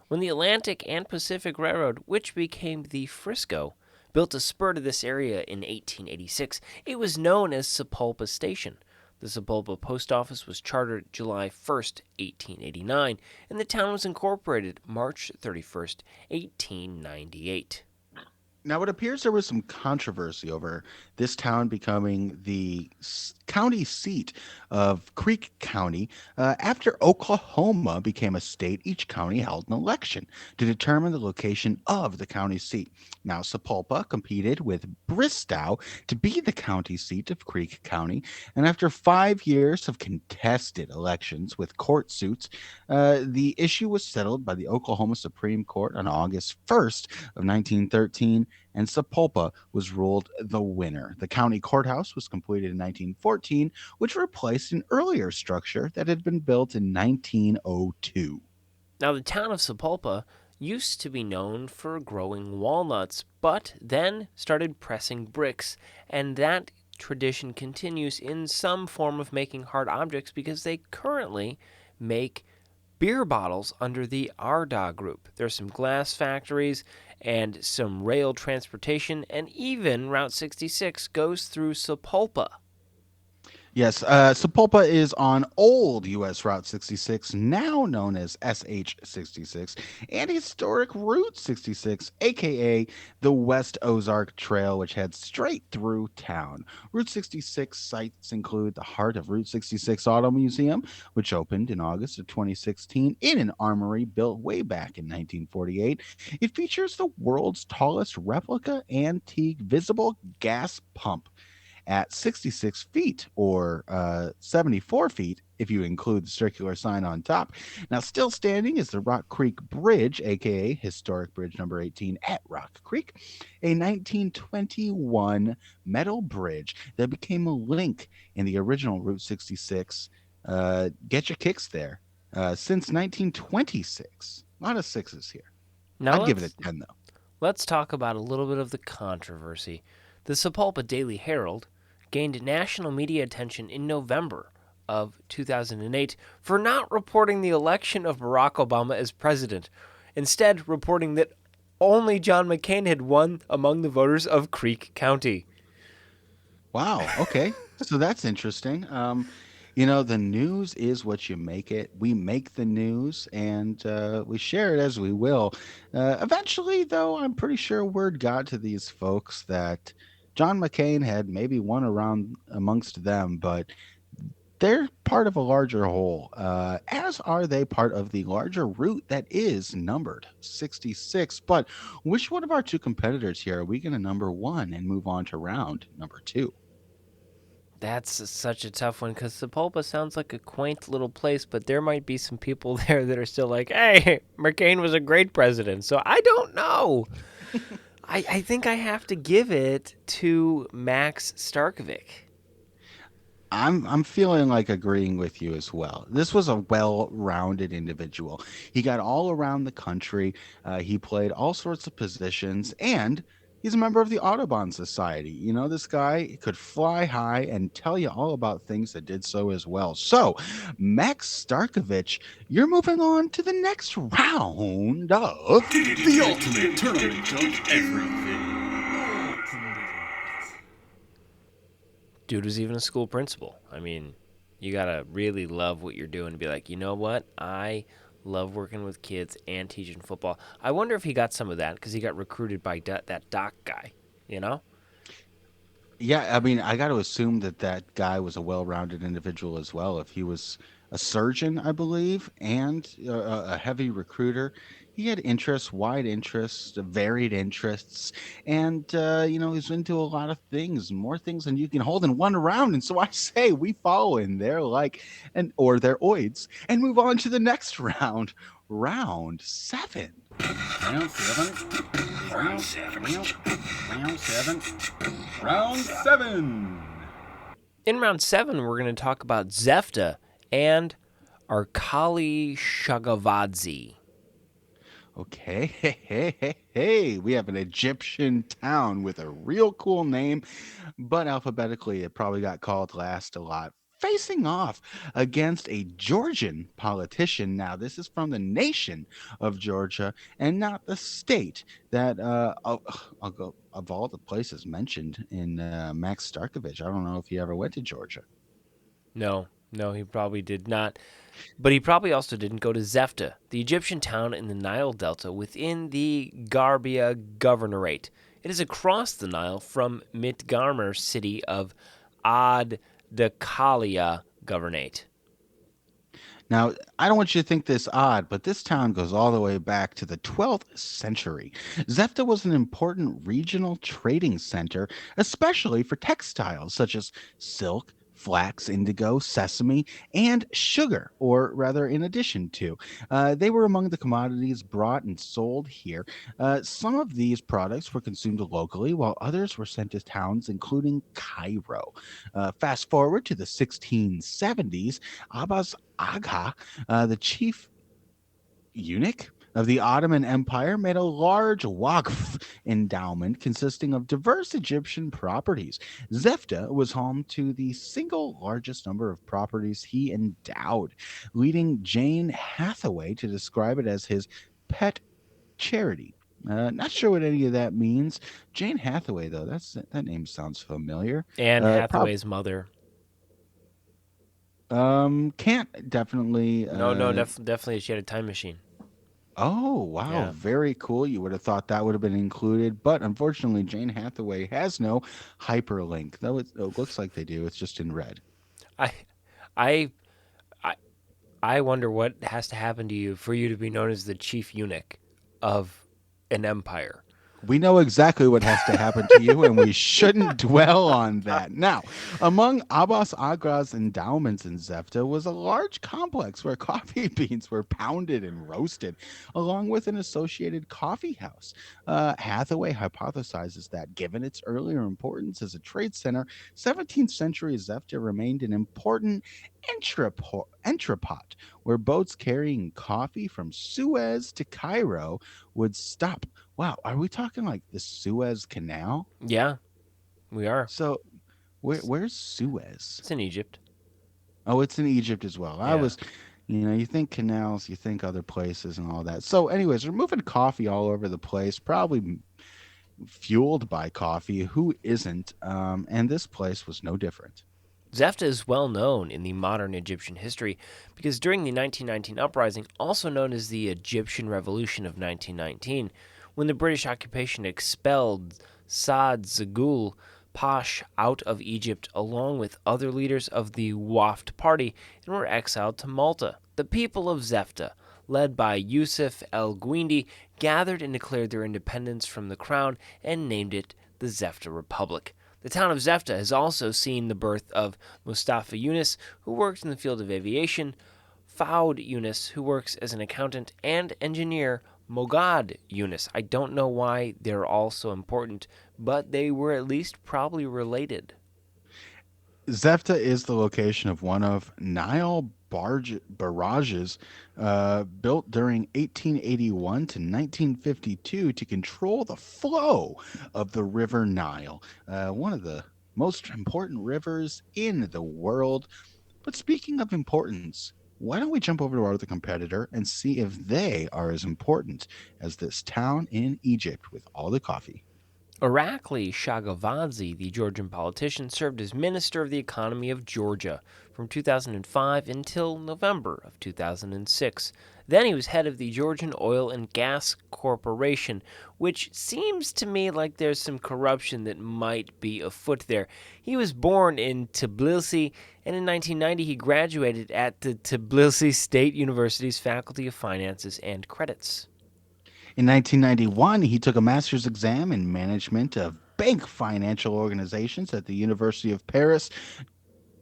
Speaker 2: When the Atlantic and Pacific Railroad, which became the Frisco, built a spur to this area in 1886, it was known as Sapulpa Station. The Sapulpa Post Office was chartered July 1st, 1889, and the town was incorporated March 31st, 1898.
Speaker 3: Now, it appears there was some controversy over this town becoming the county seat of Creek County. After Oklahoma became a state, each county held an election to determine the location of the county seat. Now, Sapulpa competed with Bristow to be the county seat of Creek County, and after 5 years of contested elections with court suits, the issue was settled by the Oklahoma Supreme Court on August 1st of 1913, and Sapulpa was ruled the winner. The county courthouse was completed in 1914, which replaced an earlier structure that had been built in 1902.
Speaker 2: Now, the town of Sapulpa used to be known for growing walnuts, but then started pressing bricks, and that tradition continues in some form of making hard objects because they currently make beer bottles under the Ardagh Group. There's some glass factories and some rail transportation, and even Route 66 goes through Sapulpa.
Speaker 3: Yes, Sapulpa is on old U.S. Route 66, now known as SH 66, and historic Route 66, aka the West Ozark Trail, which heads straight through town. Route 66 sites include the Heart of Route 66 Auto Museum, which opened in August of 2016 in an armory built way back in 1948. It features the world's tallest replica antique visible gas pump at 66 feet or 74 feet if you include the circular sign on top. Now, still standing is the Rock Creek Bridge, aka Historic Bridge number 18 at Rock Creek, a 1921 metal bridge that became a link in the original Route 66. Get your kicks there. Since 1926. A lot of sixes here.
Speaker 2: Now
Speaker 3: I'd give it a 10, though.
Speaker 2: let's talk about a little bit of the controversy. The Sapulpa Daily Herald gained national media attention in November of 2008 for not reporting the election of Barack Obama as president, instead reporting that only John McCain had won among the voters of Creek County.
Speaker 3: Wow. Okay. So that's interesting. The news is what you make it. We make the news and we share it as we will. Eventually, though, I'm pretty sure word got to these folks that John McCain had maybe won around amongst them, but they're part of a larger whole, as are they part of the larger route that is numbered 66. But which one of our two competitors here are we going to number one and move on to round number two?
Speaker 2: That's such a tough one because Sapulpa sounds like a quaint little place, but there might be some people there that are still like, hey, McCain was a great president. So I don't know. I think I have to give it to Max Starkovic.
Speaker 3: I'm feeling like agreeing with you as well. This was a well-rounded individual. He got all around the country. He played all sorts of positions, and he's a member of the Audubon Society. This guy could fly high and tell you all about things that did so as well. So, Max Starkovic, you're moving on to the next round of
Speaker 1: The ultimate tournament of everything.
Speaker 2: Dude was even a school principal. I mean, you gotta really love what you're doing to be like, you know what? I love working with kids and teaching football. I wonder if he got some of that because he got recruited by that doc guy, you know?
Speaker 3: Yeah, I mean, I got to assume that guy was a well-rounded individual as well. If he was a surgeon, I believe, and a heavy recruiter, he had interests, wide interests, varied interests, and he's into a lot of things, more things than you can hold in one round. And so I say we follow in their or their oids, and move on to the next round, round 7.
Speaker 5: Round 7. Round 7. Round 7. Round 7.
Speaker 2: In round 7, we're going to talk about Zefta and Arkali Shagavadze.
Speaker 3: Okay, hey, we have an Egyptian town with a real cool name, but alphabetically it probably got called last a lot. Facing off against a Georgian politician. Now, this is from the nation of Georgia and not the state that, I'll go, of all the places mentioned in Max Starkovic. I don't know if he ever went to Georgia.
Speaker 2: No, he probably did not. But he probably also didn't go to Zefta, the Egyptian town in the Nile Delta within the Garbia Governorate. It is across the Nile from Mitgarmer city of Ad Decalia Governorate.
Speaker 3: Now, I don't want you to think this odd, but this town goes all the way back to the 12th century. Zepta was an important regional trading center, especially for textiles such as silk, flax, indigo, sesame, and sugar, or rather, in addition to. They were among the commodities brought and sold here. Some of these products were consumed locally, while others were sent to towns, including Cairo. Fast forward to the 1670s, Abbas Agha, the chief eunuch of the Ottoman Empire, made a large Waqf endowment consisting of diverse Egyptian properties. Zefta was home to the single largest number of properties he endowed, leading Jane Hathaway to describe it as his pet charity. Not sure what any of that means. Jane Hathaway, though, that name sounds familiar.
Speaker 2: Anne
Speaker 3: Prob
Speaker 2: Hathaway's mother.
Speaker 3: Can't definitely.
Speaker 2: No, definitely she had a time machine.
Speaker 3: Oh, wow.
Speaker 2: Yeah.
Speaker 3: Very cool. You would have thought that would have been included, but unfortunately, Jane Hathaway has no hyperlink, though it looks like they do. It's just in red.
Speaker 2: I, I, I, I wonder what has to happen to you for you to be known as the chief eunuch of an empire.
Speaker 3: We know exactly what has to happen to you, and we shouldn't dwell on that. Now, among Abbas Agra's endowments in Zefta was a large complex where coffee beans were pounded and roasted, along with an associated coffee house. Hathaway hypothesizes that, given its earlier importance as a trade center, 17th century Zefta remained an important entrepot where boats carrying coffee from Suez to Cairo would stop. Wow, are we talking like the Suez Canal?
Speaker 2: Yeah, we are.
Speaker 3: So, where's Suez?
Speaker 2: It's in Egypt.
Speaker 3: Oh, it's in Egypt as well.
Speaker 2: Yeah.
Speaker 3: You think canals, you think other places and all that. So, anyways, they're moving coffee all over the place, probably fueled by coffee. Who isn't? And this place was no different.
Speaker 2: Zefta is well known in the modern Egyptian history because during the 1919 uprising, also known as the Egyptian Revolution of 1919, when the British occupation expelled Saad Zagul Pash out of Egypt along with other leaders of the Waft Party and were exiled to Malta. The people of Zefta, led by Yusuf el Guindi, gathered and declared their independence from the crown and named it the Zefta Republic. The town of Zefta has also seen the birth of Mustafa Yunus, who works in the field of aviation, Fouad Yunus, who works as an accountant, and engineer Mogad Yunus. I don't know why they're all so important, but they were at least probably related.
Speaker 3: Zefta is the location of one of Nile barrages built during 1881 to 1952 to control the flow of the River Nile, one of the most important rivers in the world. But speaking of importance, why don't we jump over to our other competitor and see if they are as important as this town in Egypt with all the coffee?
Speaker 2: Irakli Shagavadze, the Georgian politician, served as Minister of the Economy of Georgia from 2005 until November of 2006. Then he was head of the Georgian Oil and Gas Corporation, which seems to me like there's some corruption that might be afoot there. He was born in Tbilisi, and in 1990 he graduated at the Tbilisi State University's Faculty of Finances and Credits.
Speaker 3: In 1991, he took a master's exam in management of bank financial organizations at the University of Paris.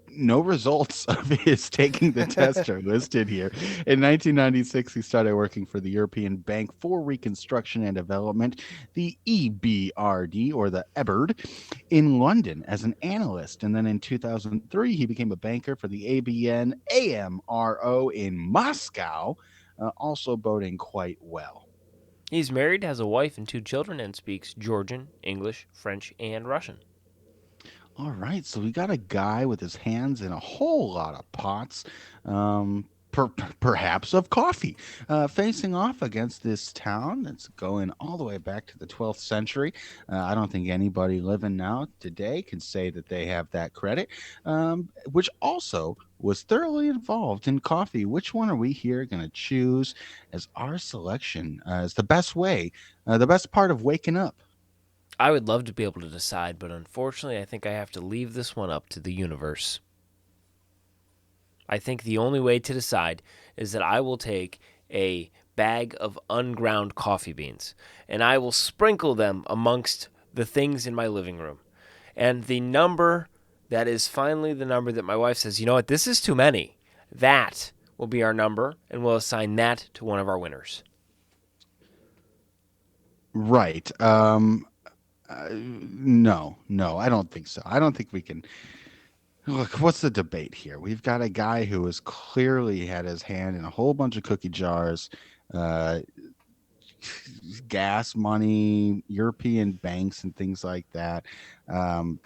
Speaker 3: No results of his taking the test are listed here. In 1996, he started working for the European Bank for Reconstruction and Development, the EBRD, or the EBRD, in London as an analyst. And then in 2003, he became a banker for the ABN AMRO in Moscow, also boding quite well.
Speaker 2: He's married, has a wife and 2 children, and speaks Georgian, English, French, and Russian.
Speaker 3: All right, so we got a guy with his hands in a whole lot of pots, perhaps of coffee, facing off against this town that's going all the way back to the 12th century. I don't think anybody living now today can say that they have that credit, which also was thoroughly involved in coffee. Which one are we here going to choose as our selection as the best way, the best part of waking up?
Speaker 2: I would love to be able to decide, but unfortunately, I think I have to leave this one up to the universe. I think the only way to decide is that I will take a bag of unground coffee beans and I will sprinkle them amongst the things in my living room. And the number that is finally the number that my wife says, you know what, this is too many. That will be our number, and we'll assign that to one of our winners.
Speaker 3: Right. No, I don't think so. I don't think we can. Look, what's the debate here? We've got a guy who has clearly had his hand in a whole bunch of cookie jars, uh, gas money, European banks, and things like that,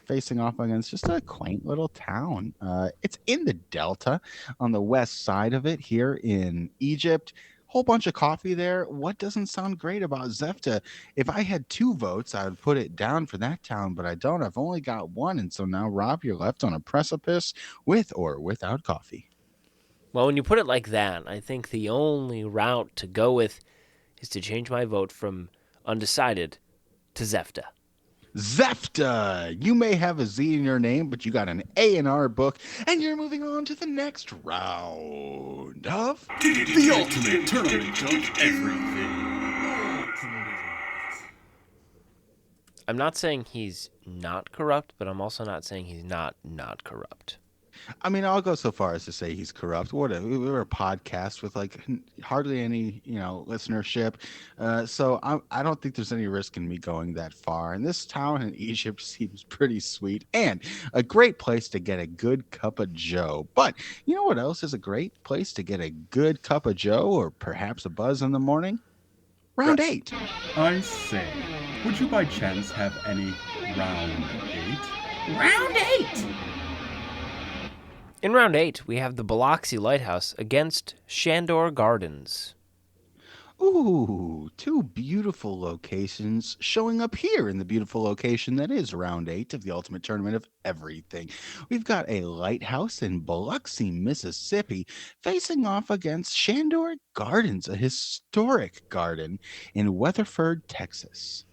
Speaker 3: facing off against just a quaint little town. It's in the Delta on the west side of it here in Egypt. Whole bunch of coffee there. What doesn't sound great about Zefta? If I had two votes, I would put it down for that town, but I don't. I've only got one. And so now, Rob, you're left on a precipice with or without coffee.
Speaker 2: Well, when you put it like that, I think the only route to go with is to change my vote from undecided to Zefta.
Speaker 3: Zefta. You may have a Z in your name, but you got an A in our book, and you're moving on to the next round of
Speaker 1: The ultimate tournament of everything.
Speaker 2: I'm not saying he's not corrupt, but I'm also not saying he's not corrupt.
Speaker 3: I mean, I'll go so far as to say he's corrupt. We're a podcast with like hardly any, listenership. So I don't think there's any risk in me going that far. And this town in Egypt seems pretty sweet and a great place to get a good cup of Joe. But you know what else is a great place to get a good cup of Joe or perhaps a buzz in the morning? Round 8.
Speaker 1: I say, would you by chance have any round 8?
Speaker 5: Round 8!
Speaker 2: In round 8, we have the Biloxi Lighthouse against Shandor Gardens.
Speaker 3: Ooh, two beautiful locations showing up here in the beautiful location that is round 8 of the ultimate tournament of everything. We've got a lighthouse in Biloxi, Mississippi, facing off against Shandor Gardens, a historic garden in Weatherford, Texas.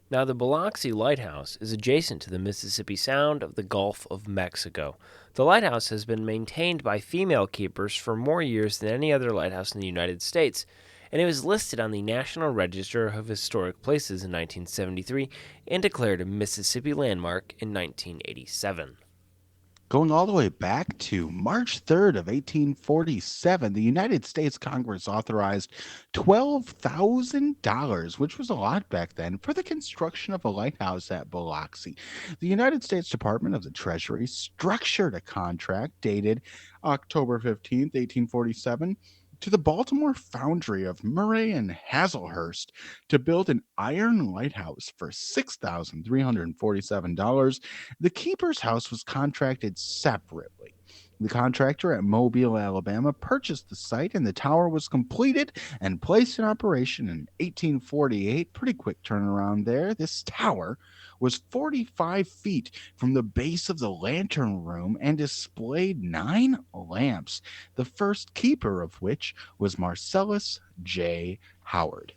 Speaker 2: Now, the Biloxi Lighthouse is adjacent to the Mississippi Sound of the Gulf of Mexico. The lighthouse has been maintained by female keepers for more years than any other lighthouse in the United States, and it was listed on the National Register of Historic Places in 1973 and declared a Mississippi landmark in 1987.
Speaker 3: Going all the way back to March 3rd of 1847, the United States Congress authorized $12,000, which was a lot back then, for the construction of a lighthouse at Biloxi. The United States Department of the Treasury structured a contract dated October 15th, 1847, to the Baltimore foundry of Murray and Hazelhurst to build an iron lighthouse for $6,347. The keeper's house was contracted separately. The contractor at Mobile, Alabama, purchased the site, and the tower was completed and placed in operation in 1848. Pretty quick turnaround there. This tower was 45 feet from the base of the lantern room and displayed 9 lamps, the first keeper of which was Marcellus J. Howard.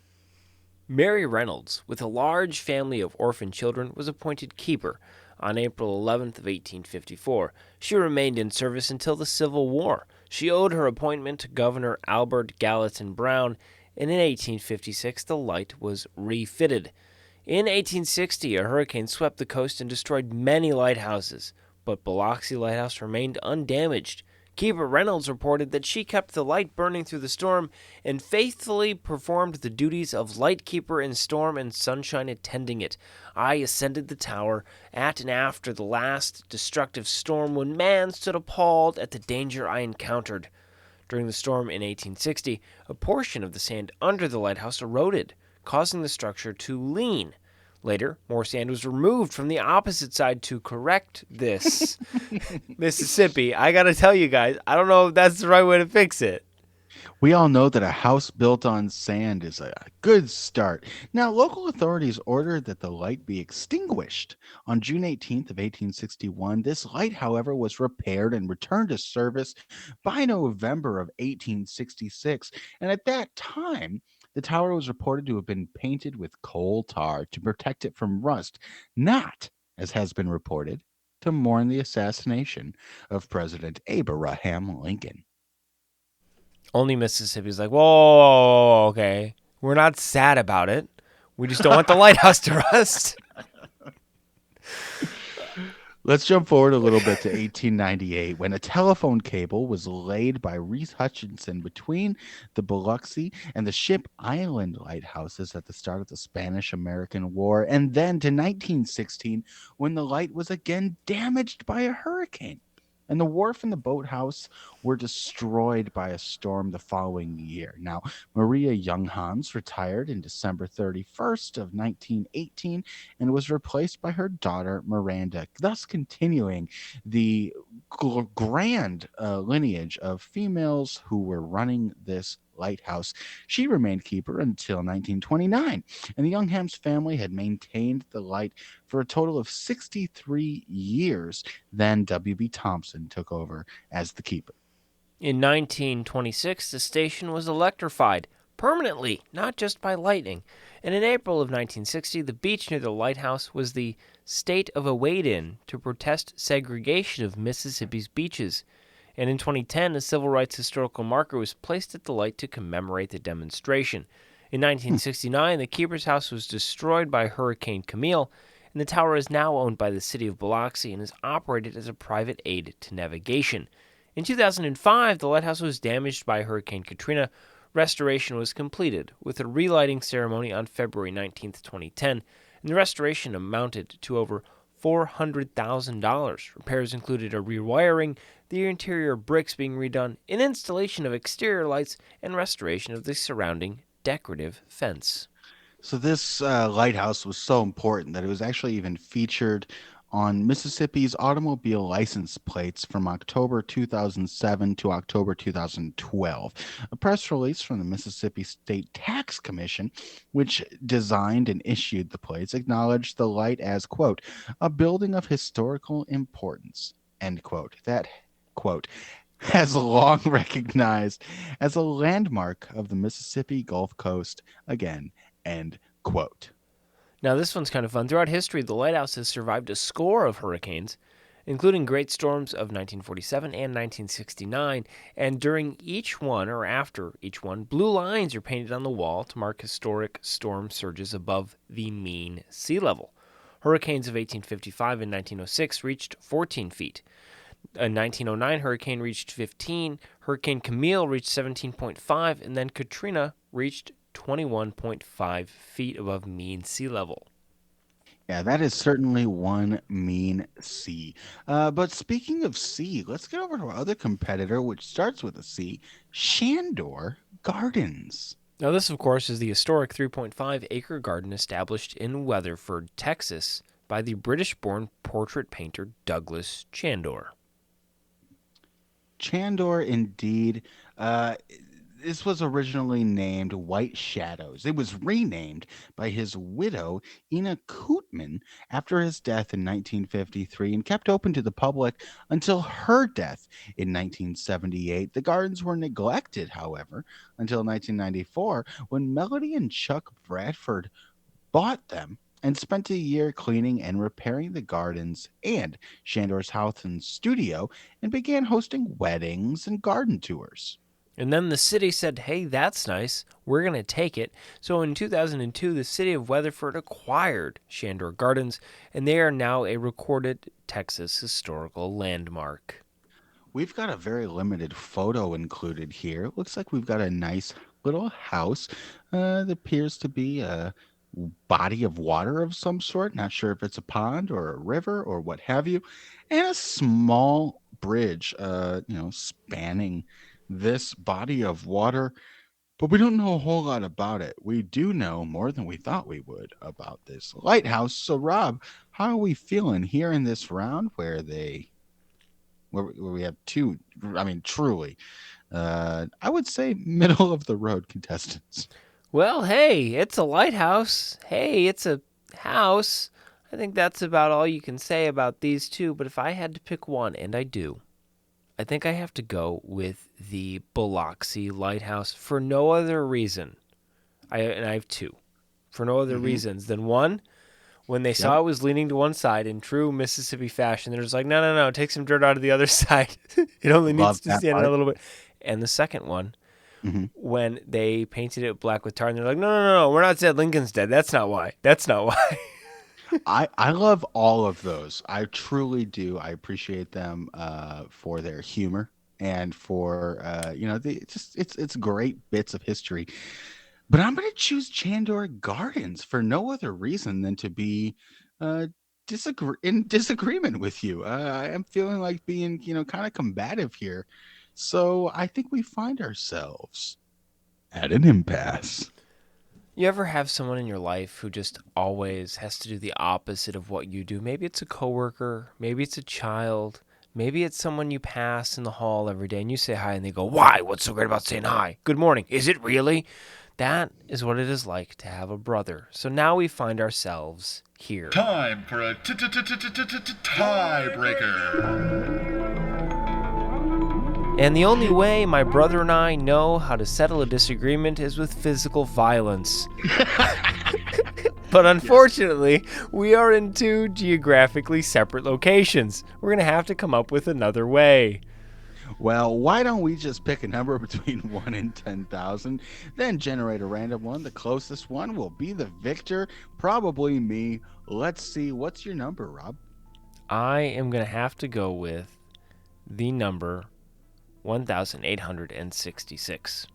Speaker 2: Mary Reynolds, with a large family of orphan children, was appointed keeper on April 11th of 1854. She remained in service until the Civil War. She owed her appointment to Governor Albert Gallatin Brown, and in 1856 the light was refitted. In 1860, a hurricane swept the coast and destroyed many lighthouses, but Biloxi Lighthouse remained undamaged. Keeper Reynolds reported that she kept the light burning through the storm and faithfully performed the duties of lightkeeper in storm and sunshine attending it. I ascended the tower at and after the last destructive storm when man stood appalled at the danger I encountered. During the storm in 1860, a portion of the sand under the lighthouse eroded, causing the structure to lean. Later, more sand was removed from the opposite side to correct this. Mississippi, I gotta tell you guys, I don't know if that's the right way to fix it.
Speaker 3: We all know that a house built on sand is a good start. Now, local authorities ordered that the light be extinguished. On June 18th of 1861, this light, however, was repaired and returned to service by November of 1866. And at that time, the tower was reported to have been painted with coal tar to protect it from rust, not, as has been reported, to mourn the assassination of President Abraham Lincoln.
Speaker 2: Only Mississippi's like, whoa, okay. We're not sad about it. We just don't want the lighthouse to rust.
Speaker 3: Let's jump forward a little bit to 1898 when a telephone cable was laid by Reese Hutchinson between the Biloxi and the Ship Island lighthouses at the start of the Spanish-American War, and then to 1916 when the light was again damaged by a hurricane. And the wharf and the boathouse were destroyed by a storm the following year. Now, Maria Younghans retired in December 31st of 1918 and was replaced by her daughter Miranda, thus continuing the grand lineage of females who were running this lighthouse. She remained keeper until 1929, and the Younghans family had maintained the light for a total of 63 years. Then W.B. Thompson took over as the keeper.
Speaker 2: In 1926, the station was electrified permanently, not just by lightning. And in April of 1960, the beach near the lighthouse was the state of a wade-in to protest segregation of Mississippi's beaches. And in 2010, a civil rights historical marker was placed at the light to commemorate the demonstration. In 1969, the keeper's house was destroyed by Hurricane Camille, and the tower is now owned by the city of Biloxi and is operated as a private aid to navigation. In 2005, the lighthouse was damaged by Hurricane Katrina. Restoration was completed with a relighting ceremony on February 19, 2010, and the restoration amounted to over $400,000. Repairs included a rewiring, the interior bricks being redone, an installation of exterior lights, and restoration of the surrounding decorative fence.
Speaker 3: So this lighthouse was so important that it was actually even featured on Mississippi's automobile license plates from October 2007 to October 2012. A press release from the Mississippi State Tax Commission, which designed and issued the plates, acknowledged the light as, quote, a building of historical importance, end quote. That, quote, has long recognized as a landmark of the Mississippi Gulf Coast, again, end quote.
Speaker 2: Now, this one's kind of fun. Throughout history, the lighthouse has survived a score of hurricanes, including great storms of 1947 and 1969. And during each one, or after each one, blue lines are painted on the wall to mark historic storm surges above the mean sea level. Hurricanes of 1855 and 1906 reached 14 feet. In 1909, hurricane reached 15, Hurricane Camille reached 17.5, and then Katrina reached 21.5 feet above mean sea level.
Speaker 3: Yeah, that is certainly one mean sea. But speaking of sea, let's get over to our other competitor, which starts with a C, Shandor Gardens.
Speaker 2: Now, this, of course, is the historic 3.5-acre garden established in Weatherford, Texas, by the British-born portrait painter Douglas Chandor.
Speaker 3: Chandor, indeed. This was originally named White Shadows. It was renamed by his widow, Ina Kootman, after his death in 1953 and kept open to the public until her death in 1978. The gardens were neglected, however, until 1994 when Melody and Chuck Bradford bought them and spent a year cleaning and repairing the gardens and Shandor's house and studio and began hosting weddings and garden tours.
Speaker 2: And then the city said, hey, that's nice. We're going to take it. So in 2002, the city of Weatherford acquired Shandor Gardens, and they are now a recorded Texas historical landmark.
Speaker 3: We've got a very limited photo included here. It looks like we've got a nice little house that appears to be a body of water of some sort. Not sure if it's a pond or a river or what have you. And a small bridge, spanning this body of water, but we don't know a whole lot about it. We do know more than we thought we would about this lighthouse. So, Rob, how are we feeling here in this round where we have two, truly, I would say middle of the road contestants?
Speaker 2: Well, hey, it's a lighthouse. Hey, it's a house. I think that's about all you can say about these two, but if I had to pick one, and I do, I think I have to go with the Biloxi Lighthouse for no other reason. I have two. For no other reasons than one, When they
Speaker 3: Yep.
Speaker 2: saw it was leaning to one side in true Mississippi fashion, they're just like, no, no, no, take some dirt out of the other side. It only needs
Speaker 3: Love
Speaker 2: to
Speaker 3: that
Speaker 2: stand
Speaker 3: part.
Speaker 2: a little bit. And the second one,
Speaker 3: hmm
Speaker 2: when they painted it black with tar, and they're like, no, no, no, no, we're not dead. Lincoln's dead. That's not why. That's not why.
Speaker 3: I love all of those. I truly do. I appreciate them for their humor and for it's great bits of history. But I'm going to choose Chandor Gardens for no other reason than to be uh, in disagreement with you. I am feeling like being, kind of combative here. So I think we find ourselves at an impasse.
Speaker 2: You ever have someone in your life who just always has to do the opposite of what you do? Maybe it's a coworker, maybe it's a child, maybe it's someone you pass in the hall every day and you say hi and they go, "Why? What's so great about saying hi? Good morning. Is it really?" That is what it is like to have a brother. So now we find ourselves here.
Speaker 1: Time for a tiebreaker.
Speaker 2: And the only way my brother and I know how to settle a disagreement is with physical violence. But unfortunately, we are in two geographically separate locations. We're going to have to come up with another way.
Speaker 3: Well, why don't we just pick a number between 1 and 10,000, then generate a random one? The closest one will be the victor, probably me. Let's see, what's your number, Rob?
Speaker 2: I am going to have to go with the number 1,866.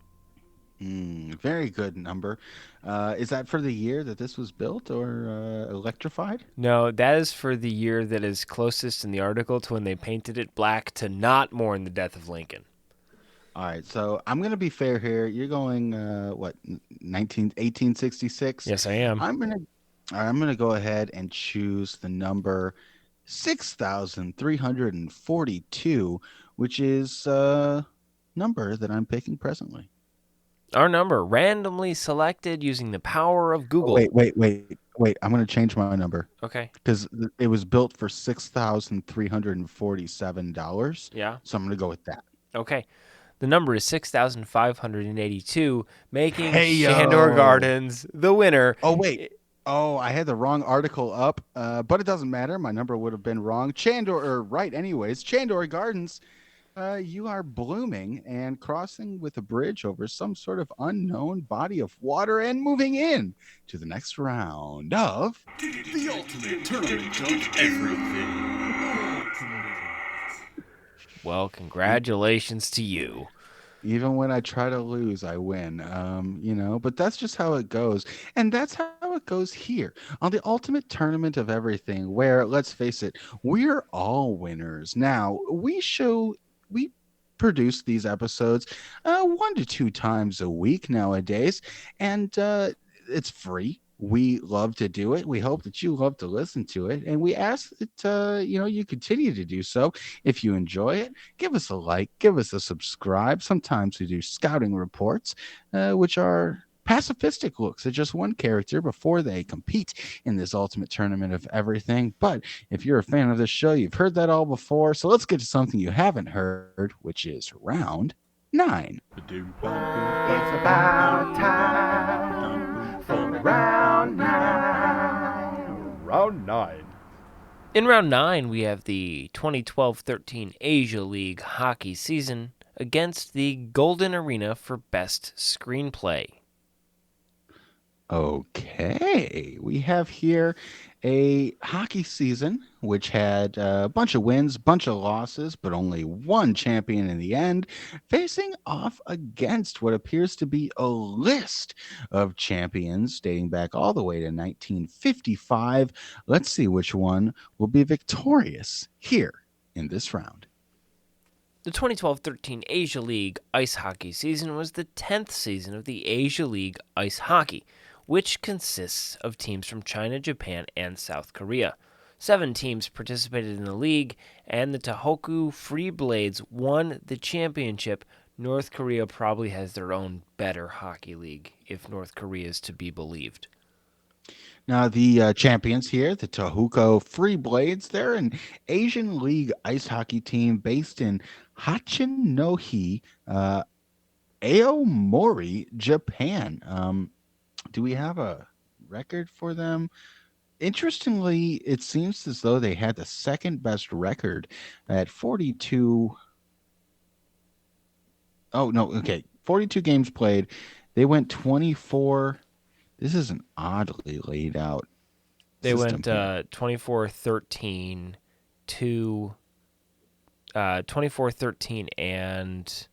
Speaker 3: Very good number. Is that for the year that this was built or electrified?
Speaker 2: No, that is for the year that is closest in the article to when they painted it black to not mourn the death of Lincoln.
Speaker 3: All right, so I'm going to be fair here. You're going, 1866?
Speaker 2: Yes, I am.
Speaker 3: I'm gonna go ahead and choose the number 6,342, which is number that I'm picking presently.
Speaker 2: Our number, randomly selected using the power of Google.
Speaker 3: Wait. I'm gonna change my number
Speaker 2: Okay.
Speaker 3: because it was built for $6,347.
Speaker 2: Yeah.
Speaker 3: So I'm gonna go with that.
Speaker 2: Okay. The number is 6,582, making
Speaker 3: Hey-yo.
Speaker 2: Shandor Gardens the winner.
Speaker 3: Oh wait. Oh, I had the wrong article up, but it doesn't matter. My number would have been wrong. Right anyways. Chandor Gardens, you are blooming and crossing with a bridge over some sort of unknown body of water and moving in to the next round of
Speaker 1: The ultimate tournament of everything.
Speaker 2: Well, congratulations to you.
Speaker 3: Even when I try to lose, I win. But that's just how it goes. And that's how it goes here on the ultimate tournament of everything, where, let's face it, we're all winners. Now, we produce these episodes 1 to 2 times a week nowadays, and it's free. We love to do it. We hope that you love to listen to it, and we ask that you continue to do so. If you enjoy it, give us a like, give us a subscribe. Sometimes we do scouting reports, which are pacifistic looks at just one character before they compete in this ultimate tournament of everything. But if you're a fan of this show, you've heard that all before. So let's get to something you haven't heard, which is round 9.
Speaker 4: It's about time for round 9. Round 9.
Speaker 2: In round 9, we have the 2012-13 Asia League hockey season against the Golden Arena for Best Screenplay.
Speaker 3: Okay, we have here a hockey season which had a bunch of wins, bunch of losses, but only one champion in the end, facing off against what appears to be a list of champions dating back all the way to 1955. Let's see which one will be victorious here in this round.
Speaker 2: The 2012-13 Asia League ice hockey season was the 10th season of the Asia League ice hockey, which consists of teams from China, Japan, and South Korea. 7 teams participated in the league, and the Tohoku Free Blades won the championship. North Korea probably has their own better hockey league, if North Korea is to be believed.
Speaker 3: Now, the champions here, the Tohoku Free Blades, they're an Asian League ice hockey team based in Hachinohe, Aomori, Japan. Do we have a record for them? Interestingly, it seems as though they had the second best record at 42. Oh, no. Okay. 42 games played. They went 24. This is an oddly laid out
Speaker 2: They
Speaker 3: system
Speaker 2: went
Speaker 3: here.
Speaker 2: 24-13 to 24-13 and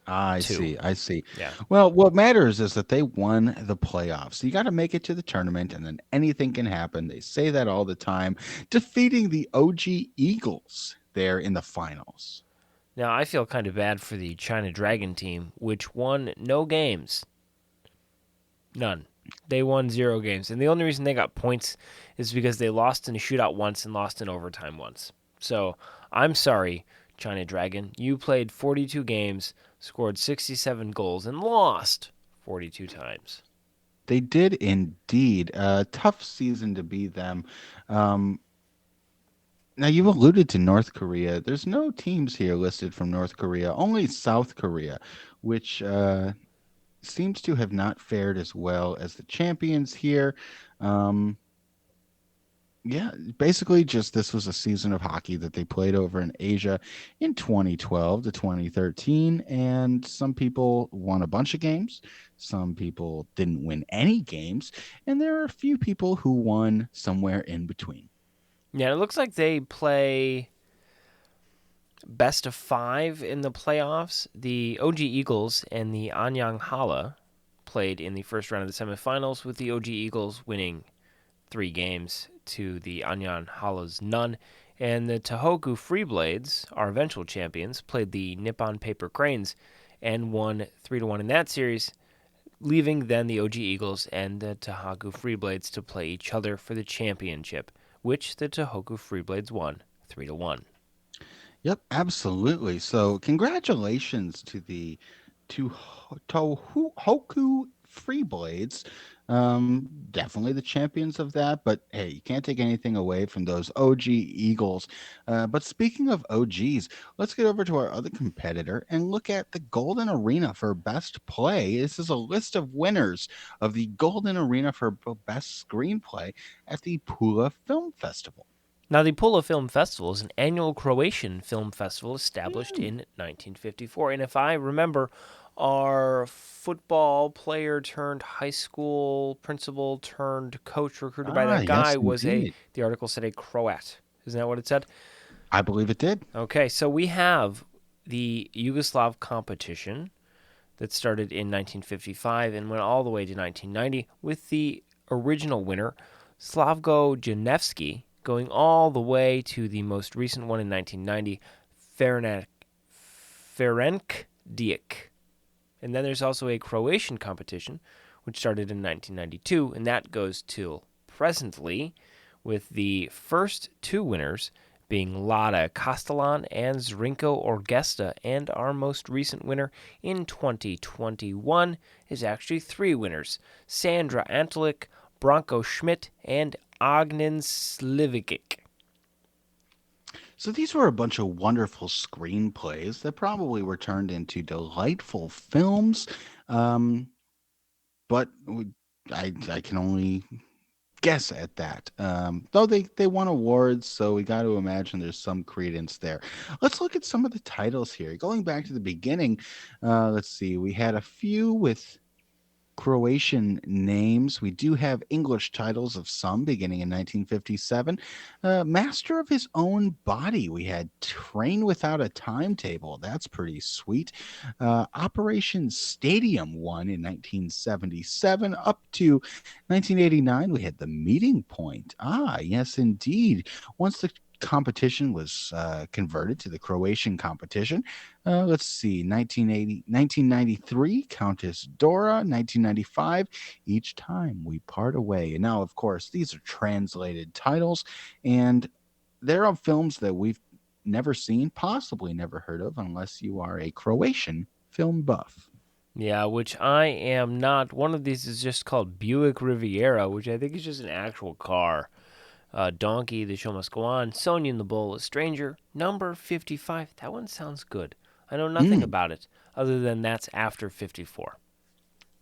Speaker 3: I
Speaker 2: 2.
Speaker 3: see. I see.
Speaker 2: Yeah.
Speaker 3: Well, what matters is that they won the playoffs. You got to make it to the tournament, and then anything can happen. They say that all the time, defeating the OG Eagles there in the finals.
Speaker 2: Now, I feel kind of bad for the China Dragon team, which won no games. None. They won 0 games. And the only reason they got points is because they lost in a shootout once and lost in overtime once. So, I'm sorry, China Dragon. You played 42 games, scored 67 goals, and lost 42 times.
Speaker 3: They did indeed. A tough season to be them. Um, Now, you've alluded to North Korea. There's no teams here listed from North Korea, only South Korea, which seems to have not fared as well as the champions here. Um, yeah, basically, just this was a season of hockey that they played over in Asia in 2012 to 2013. And some people won a bunch of games, some people didn't win any games, and there are a few people who won somewhere in between.
Speaker 2: Yeah, it looks like they play best of 5 in the playoffs. The OG Eagles and the Anyang Hala played in the first round of the semifinals, with the OG Eagles winning 3 games to the Anyang Hala's none. And the Tohoku Freeblades, our eventual champions, played the Nippon Paper Cranes and won 3-1 in that series, leaving then the OG Eagles and the Tohoku Freeblades to play each other for the championship, which the Tohoku Freeblades won 3-1.
Speaker 3: Yep, absolutely. So, congratulations to the Tohoku Free Blades. Definitely the champions of that. But hey, you can't take anything away from those OG Eagles. But speaking of OGs, let's get over to our other competitor and look at the Golden Arena for Best Play. This is a list of winners of the Golden Arena for Best Screenplay at the Pula Film Festival.
Speaker 2: Now, the Pula Film Festival is an annual Croatian film festival established in 1954. And if I remember, our football player turned high school principal turned coach recruited by
Speaker 3: Ah,
Speaker 2: that guy
Speaker 3: yes,
Speaker 2: was
Speaker 3: indeed.
Speaker 2: the article said a Croat. Isn't that what it said?
Speaker 3: I believe it did.
Speaker 2: Okay, so we have the Yugoslav competition that started in 1955 and went all the way to 1990 with the original winner, Slavko Janevski, going all the way to the most recent one in 1990, Ferenc Diak. And then there's also a Croatian competition, which started in 1992, and that goes till presently, with the first 2 winners being Lada Castellan and Zrinko Orgesta, and our most recent winner in 2021 is actually 3 winners, Sandra Antalik, Branko Schmidt, and Agnen Slivikic.
Speaker 3: So these were a bunch of wonderful screenplays that probably were turned into delightful films. Um, but I can only guess at that. Though they won awards, so we got to imagine there's some credence there. Let's look at some of the titles here. Going back to the beginning, let's see. We had a few with Croatian names. We do have English titles of some beginning in 1957. Master of His Own Body. We had Train Without a Timetable. That's pretty sweet. Operation Stadium won in 1977. Up to 1989, we had The Meeting Point. Ah, yes, indeed. Once the competition was converted to the Croatian competition. Let's see, 1980, 1993, Countess Dora, 1995, Each Time We Part Away. And now, of course, these are translated titles, and there are films that we've never seen, possibly never heard of, unless you are a Croatian film buff.
Speaker 2: Yeah, which I am not. One of these is just called Buick Riviera, which I think is just an actual car. Donkey, The Show Must Go On, Sonia and the Bull, A Stranger, Number 55. That one sounds good. I know nothing
Speaker 3: Mm.
Speaker 2: about it other than that's after 54.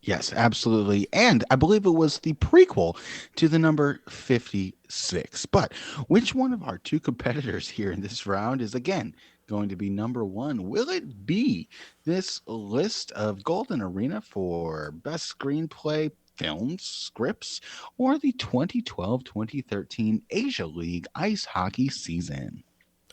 Speaker 3: Yes, absolutely. And I believe it was the prequel to the number 56. But which one of our two competitors here in this round is again going to be number one? Will it be this list of Golden Arena for best screenplay, films, scripts, or the 2012-2013 Asia League ice hockey season?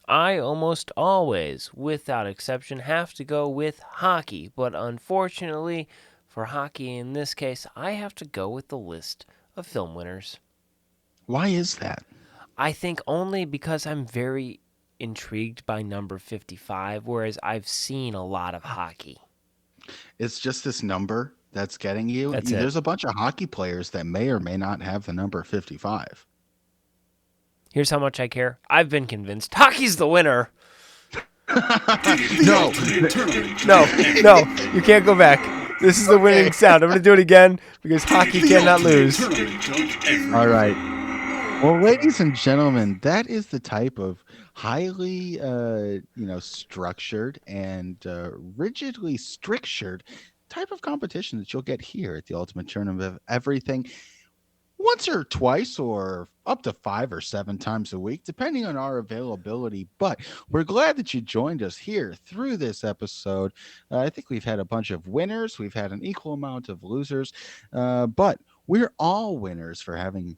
Speaker 2: I almost always, without exception, have to go with hockey, but unfortunately, for hockey in this case, I have to go with the list of film winners.
Speaker 3: Why is that?
Speaker 2: I think only because I'm very intrigued by number 55, whereas I've seen a lot of hockey.
Speaker 3: It's just this number that's getting you.
Speaker 2: That's it.
Speaker 3: There's a bunch of hockey players that may or may not have the number 55.
Speaker 2: Here's how much I care. I've been convinced. Hockey's the winner.
Speaker 3: No,
Speaker 2: No, you can't go back. This is the winning sound. I'm going to do it again because hockey cannot lose.
Speaker 3: all right. Well, ladies and gentlemen, that is the type of highly, structured and rigidly strictured type of competition that you'll get here at the Ultimate Tournament of Everything. Once or twice or up to 5 or 7 times a week, depending on our availability. But we're glad that you joined us here through this episode. I think we've had a bunch of winners. We've had an equal amount of losers. But we're all winners for having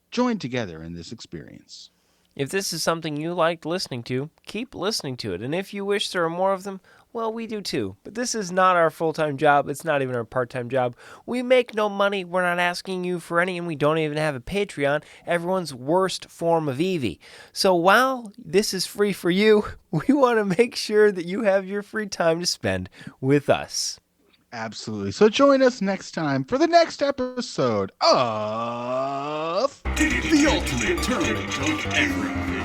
Speaker 3: joined together in this experience.
Speaker 2: If this is something you liked listening to, keep listening to it. And if you wish there are more of them, well, we do too. But this is not our full-time job. It's not even our part-time job. We make no money. We're not asking you for any, and we don't even have a Patreon, everyone's worst form of Eevee. So while this is free for you, we want to make sure that you have your free time to spend with us.
Speaker 3: Absolutely. So join us next time for the next episode of
Speaker 1: The ultimate tournament of everything.